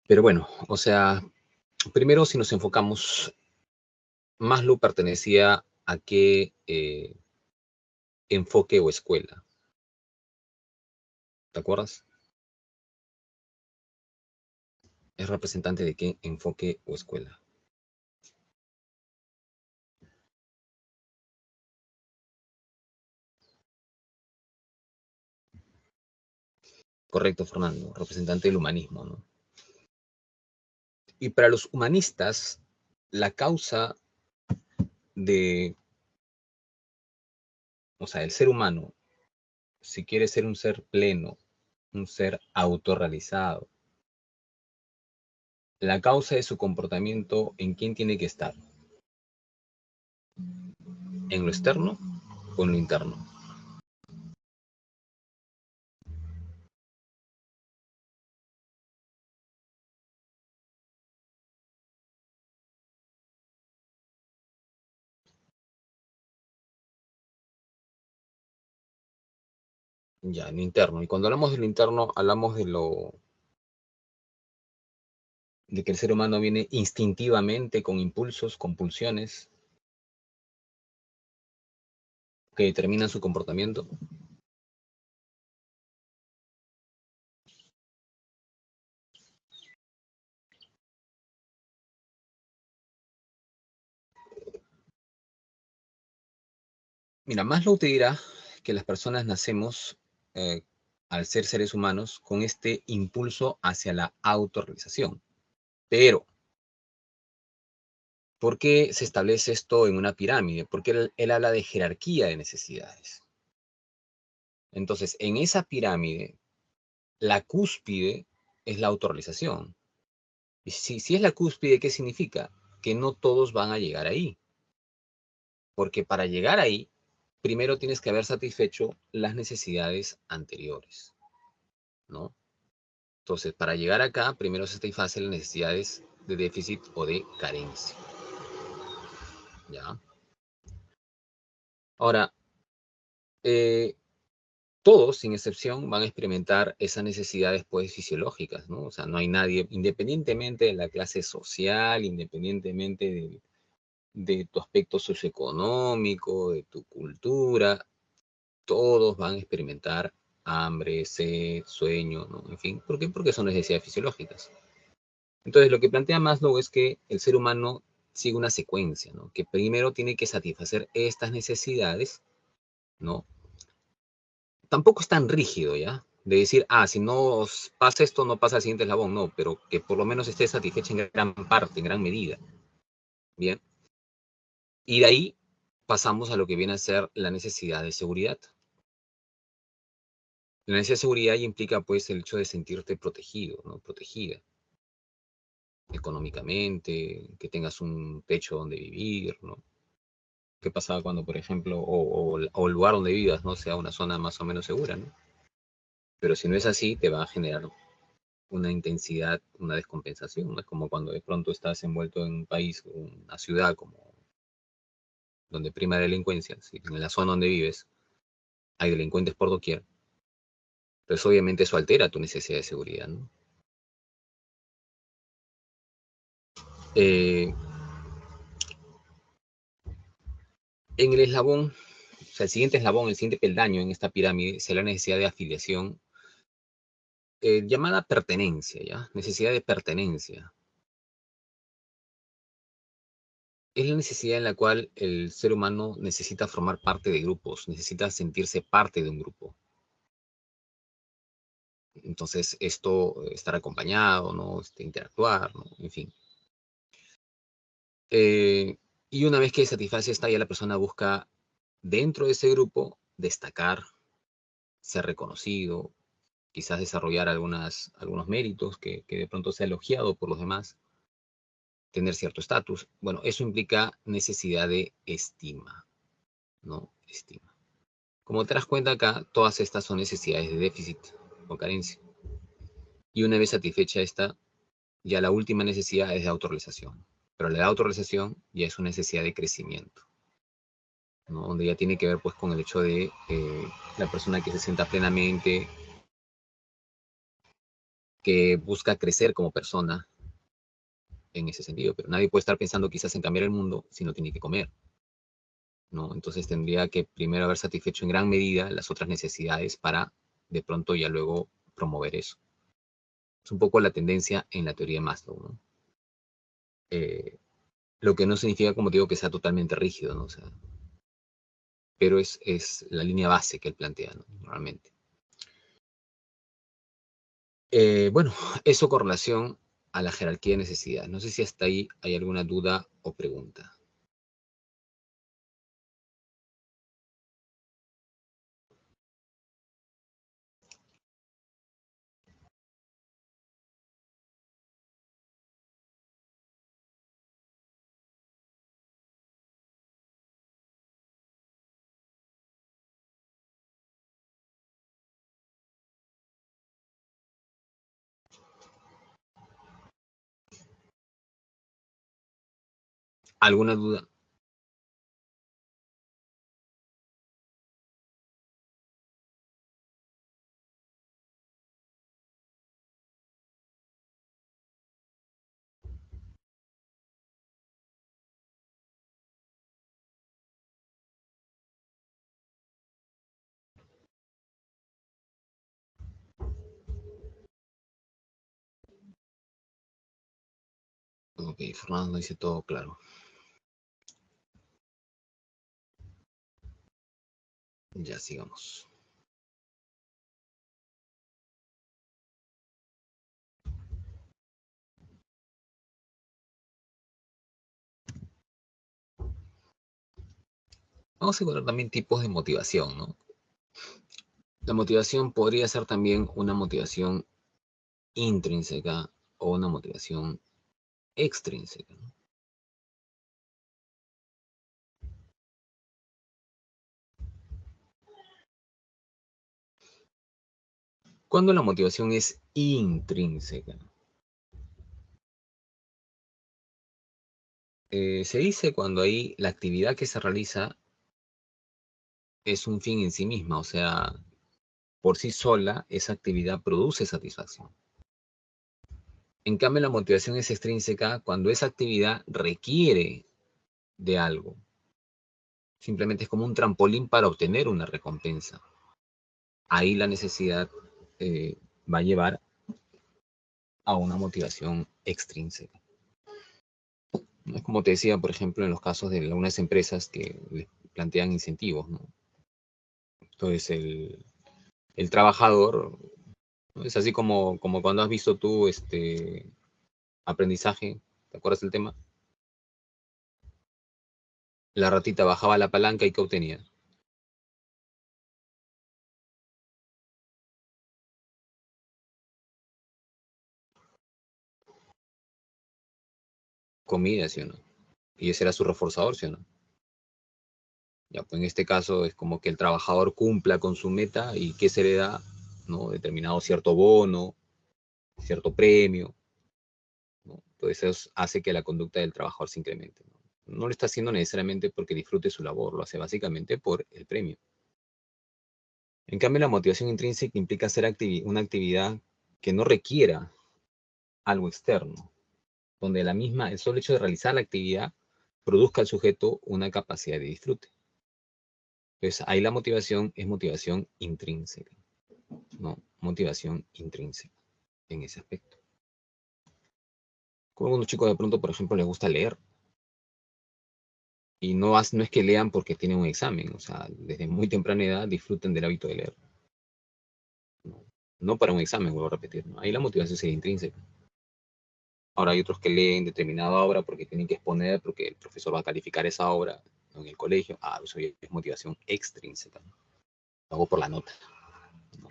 Pero bueno, o sea, primero si nos enfocamos, Maslow pertenecía a qué enfoque o escuela, ¿te acuerdas? Es representante de qué enfoque o escuela. Correcto, Fernando, representante del humanismo, ¿no? Y para los humanistas, la causa de, o sea, el ser humano, si quiere ser un ser pleno, un ser autorrealizado, la causa de su comportamiento, ¿en quién tiene que estar? ¿En lo externo o en lo interno? Ya, en lo interno. Y cuando hablamos de lo interno, hablamos de que el ser humano viene instintivamente con impulsos, con pulsiones que determinan su comportamiento. Mira, Maslow te dirá que las personas nacemos, eh, al ser seres humanos, con este impulso hacia la autorrealización. Pero, ¿por qué se establece esto en una pirámide? Porque él habla de jerarquía de necesidades. Entonces, en esa pirámide, la cúspide es la autorrealización. Y si es la cúspide, ¿qué significa? Que no todos van a llegar ahí. Porque para llegar ahí, primero tienes que haber satisfecho las necesidades anteriores, ¿no? Entonces, para llegar acá, primero se satisface las necesidades de déficit o de carencia, ¿ya? Ahora, eh, todos, sin excepción, van a experimentar esas necesidades, pues, fisiológicas, ¿no? O sea, no hay nadie, independientemente de la clase social, independientemente de tu aspecto socioeconómico, de tu cultura, todos van a experimentar hambre, sed, sueño, ¿no? En fin, ¿por qué? Porque son necesidades fisiológicas. Entonces, lo que plantea Maslow es que el ser humano sigue una secuencia, ¿no? Que primero tiene que satisfacer estas necesidades, ¿no? Tampoco es tan rígido, ¿ya? De decir, si no pasa esto, no pasa el siguiente eslabón, no, pero que por lo menos esté satisfecha en gran parte, en gran medida, ¿bien? Y de ahí pasamos a lo que viene a ser la necesidad de seguridad. La necesidad de seguridad implica, pues, el hecho de sentirte protegido, ¿no? Protegida económicamente, que tengas un techo donde vivir, ¿no? ¿Qué pasa cuando, por ejemplo, o el lugar donde vivas, no sea una zona más o menos segura, ¿no? Pero si no es así, te va a generar una intensidad, una descompensación, ¿no? Es como cuando de pronto estás envuelto en un país, una ciudad como donde prima la delincuencia, si en la zona donde vives hay delincuentes por doquier, pues obviamente eso altera tu necesidad de seguridad, ¿no? Eh, en el eslabón, o sea, el siguiente eslabón, el siguiente peldaño en esta pirámide, es la necesidad de afiliación, llamada pertenencia, ¿ya? Necesidad de pertenencia. Es la necesidad en la cual el ser humano necesita formar parte de grupos, necesita sentirse parte de un grupo. Entonces, esto, estar acompañado, ¿no? Interactuar, ¿no? En fin. Y una vez que satisface esta, ya la persona busca dentro de ese grupo destacar, ser reconocido, quizás desarrollar algunos méritos que de pronto sea elogiado por los demás, tener cierto estatus. Bueno, eso implica necesidad de estima, ¿no? Estima. Como te das cuenta acá, todas estas son necesidades de déficit o carencia. Y una vez satisfecha esta, ya la última necesidad es de autorrealización. Pero la de autorrealización ya es una necesidad de crecimiento, ¿no? Donde ya tiene que ver pues con el hecho de la persona que se sienta plenamente, que busca crecer como persona en ese sentido. Pero nadie puede estar pensando quizás en cambiar el mundo si no tiene que comer, ¿no? Entonces tendría que primero haber satisfecho en gran medida las otras necesidades para de pronto ya luego promover eso. Es un poco la tendencia en la teoría de Maslow, ¿no? Lo que no significa, como digo, que sea totalmente rígido, ¿no? O sea, pero es la línea base que él plantea, ¿no? Normalmente. Bueno, eso con relación a la jerarquía de necesidades. No sé si hasta ahí hay alguna duda o pregunta. ¿Alguna duda? Ok, Fernando dice todo claro. Ya sigamos. Vamos a encontrar también tipos de motivación, ¿no? La motivación podría ser también una motivación intrínseca o una motivación extrínseca, ¿no? Cuando la motivación es intrínseca, se dice cuando ahí la actividad que se realiza es un fin en sí misma, o sea, por sí sola esa actividad produce satisfacción. En cambio, la motivación es extrínseca cuando esa actividad requiere de algo. Simplemente es como un trampolín para obtener una recompensa. Ahí la necesidad va a llevar a una motivación extrínseca. No es como te decía, por ejemplo, en los casos de algunas empresas que les plantean incentivos, ¿no? Entonces, el trabajador, ¿no? Es así como cuando has visto tú aprendizaje, ¿te acuerdas del tema? La ratita bajaba la palanca y ¿qué obtenía? Comida, ¿sí o no? Y ese era su reforzador, ¿sí o no? Ya, pues en este caso es como que el trabajador cumpla con su meta y ¿qué se le da? ¿No? Determinado cierto bono, cierto premio, ¿no? Entonces eso hace que la conducta del trabajador se incremente, ¿no? No lo está haciendo necesariamente porque disfrute su labor, lo hace básicamente por el premio. En cambio, la motivación intrínseca implica hacer una actividad que no requiera algo externo, donde el solo hecho de realizar la actividad produzca al sujeto una capacidad de disfrute. Entonces, ahí la motivación es motivación intrínseca, ¿no? Motivación intrínseca en ese aspecto. Como algunos chicos de pronto, por ejemplo, les gusta leer y no es que lean porque tienen un examen, o sea, desde muy temprana edad disfruten del hábito de leer, ¿no? No para un examen, vuelvo a repetir, ¿no? Ahí la motivación sería intrínseca. Ahora hay otros que leen determinada obra porque tienen que exponer, porque el profesor va a calificar esa obra en el colegio. Eso ya es motivación extrínseca, ¿no? Lo hago por la nota, ¿no?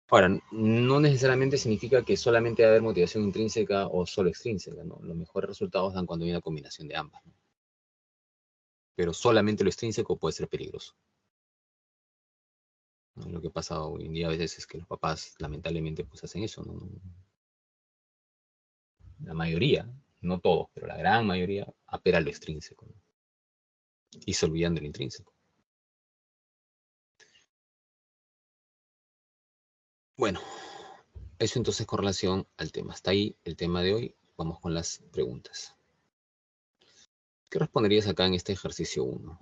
Ahora, no necesariamente significa que solamente va a haber motivación intrínseca o solo extrínseca, ¿no? Los mejores resultados dan cuando hay una combinación de ambas, ¿no? Pero solamente lo extrínseco puede ser peligroso, ¿no? Lo que pasa hoy en día a veces es que los papás lamentablemente pues hacen eso, ¿no? La mayoría, no todos, pero la gran mayoría apela a lo extrínseco, ¿no? Y se olvidan de lo intrínseco. Bueno, eso entonces con relación al tema. Hasta ahí el tema de hoy. Vamos con las preguntas. ¿Qué responderías acá en este ejercicio 1?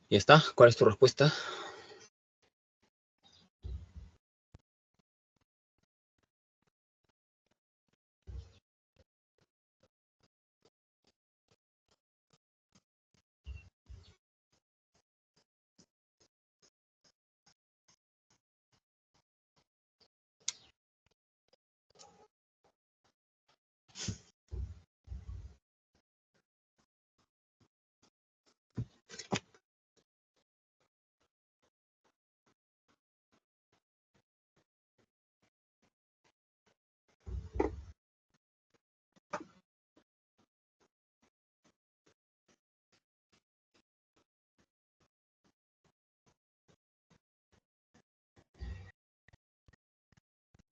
¿Ya está? ¿Cuál es tu respuesta?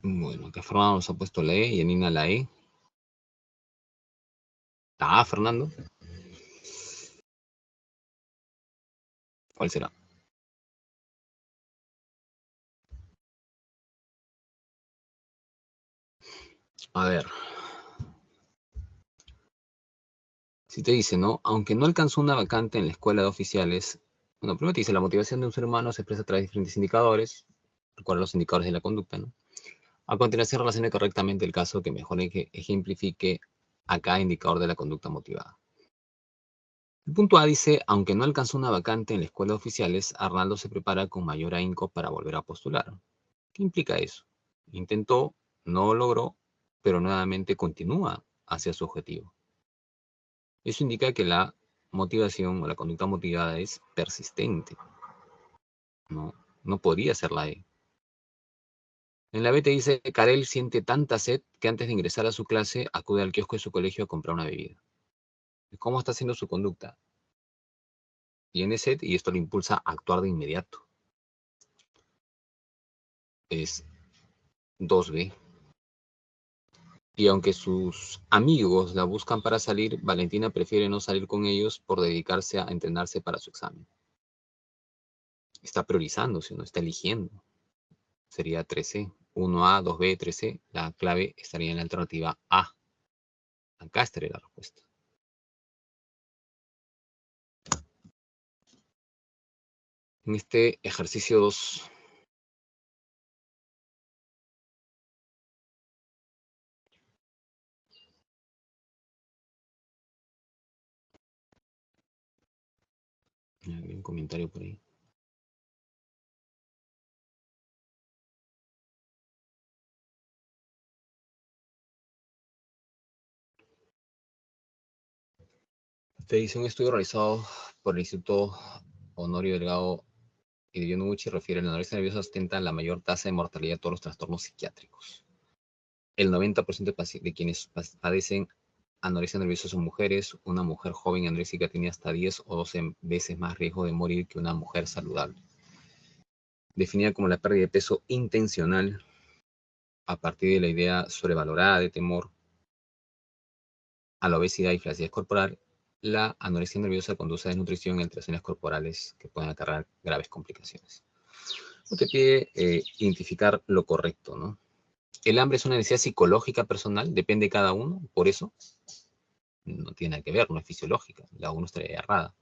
Bueno, acá Fernando nos ha puesto la E y Anina la E. Ah, Fernando. ¿Cuál será? A ver. Si te dice, ¿no? Aunque no alcanzó una vacante en la escuela de oficiales, bueno, primero te dice, la motivación de un ser humano se expresa a través de diferentes indicadores, recuerda los indicadores de la conducta, ¿no? A continuación, relacione correctamente el caso que mejor ejemplifique a cada indicador de la conducta motivada. El punto A dice, aunque no alcanzó una vacante en la escuela de oficiales, Arnaldo se prepara con mayor ahínco para volver a postular. ¿Qué implica eso? Intentó, no logró, pero nuevamente continúa hacia su objetivo. Eso indica que la motivación o la conducta motivada es persistente. No, no podría ser la E. En la B te dice, Karel siente tanta sed que antes de ingresar a su clase acude al kiosco de su colegio a comprar una bebida. ¿Cómo está haciendo su conducta? Tiene sed y esto le impulsa a actuar de inmediato. Es 2B. Y aunque sus amigos la buscan para salir, Valentina prefiere no salir con ellos por dedicarse a entrenarse para su examen. Está priorizándose, no está eligiendo. Sería 3C. 1A, 2B, 3C. La clave estaría en la alternativa A. Acá estaría la respuesta. En este ejercicio 2, hay un comentario por ahí. Te dice un estudio realizado por el Instituto Honorio Delgado y de Yonoguchi refiere a la anorexia nerviosa ostenta la mayor tasa de mortalidad de todos los trastornos psiquiátricos. El 90% de quienes padecen anorexia nerviosa son mujeres. Una mujer joven anoréxica tiene hasta 10 o 12 veces más riesgo de morir que una mujer saludable. Definida como la pérdida de peso intencional a partir de la idea sobrevalorada de temor a la obesidad y flacidez corporal, la anorexia nerviosa conduce a desnutrición y alteraciones corporales que pueden acarrear graves complicaciones. Te pide identificar lo correcto, ¿no? El hambre es una necesidad psicológica personal, depende de cada uno, por eso no tiene nada que ver, no es fisiológica, la 1 estaría errada.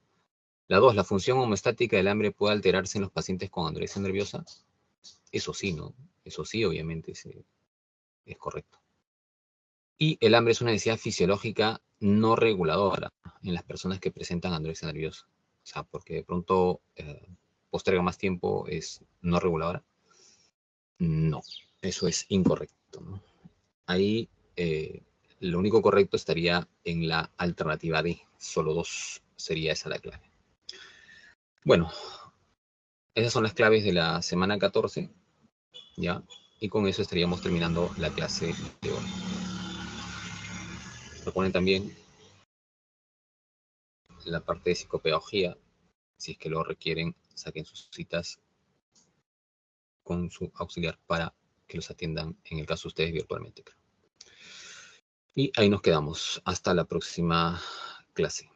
La 2, la función homeostática del hambre puede alterarse en los pacientes con anorexia nerviosa. Eso sí, ¿no? Eso sí, obviamente, es correcto. Y el hambre es una necesidad fisiológica no reguladora en las personas que presentan anorexia nerviosa. O sea, porque de pronto posterga más tiempo, es no reguladora. No, eso es incorrecto, ¿no? Ahí lo único correcto estaría en la alternativa D. Solo 2 sería esa la clave. Bueno, esas son las claves de la semana 14, ¿ya? Y con eso estaríamos terminando la clase de hoy. Recuerden también la parte de psicopedagogía. Si es que lo requieren, saquen sus citas con su auxiliar para que los atiendan, en el caso de ustedes, virtualmente. Y ahí nos quedamos. Hasta la próxima clase.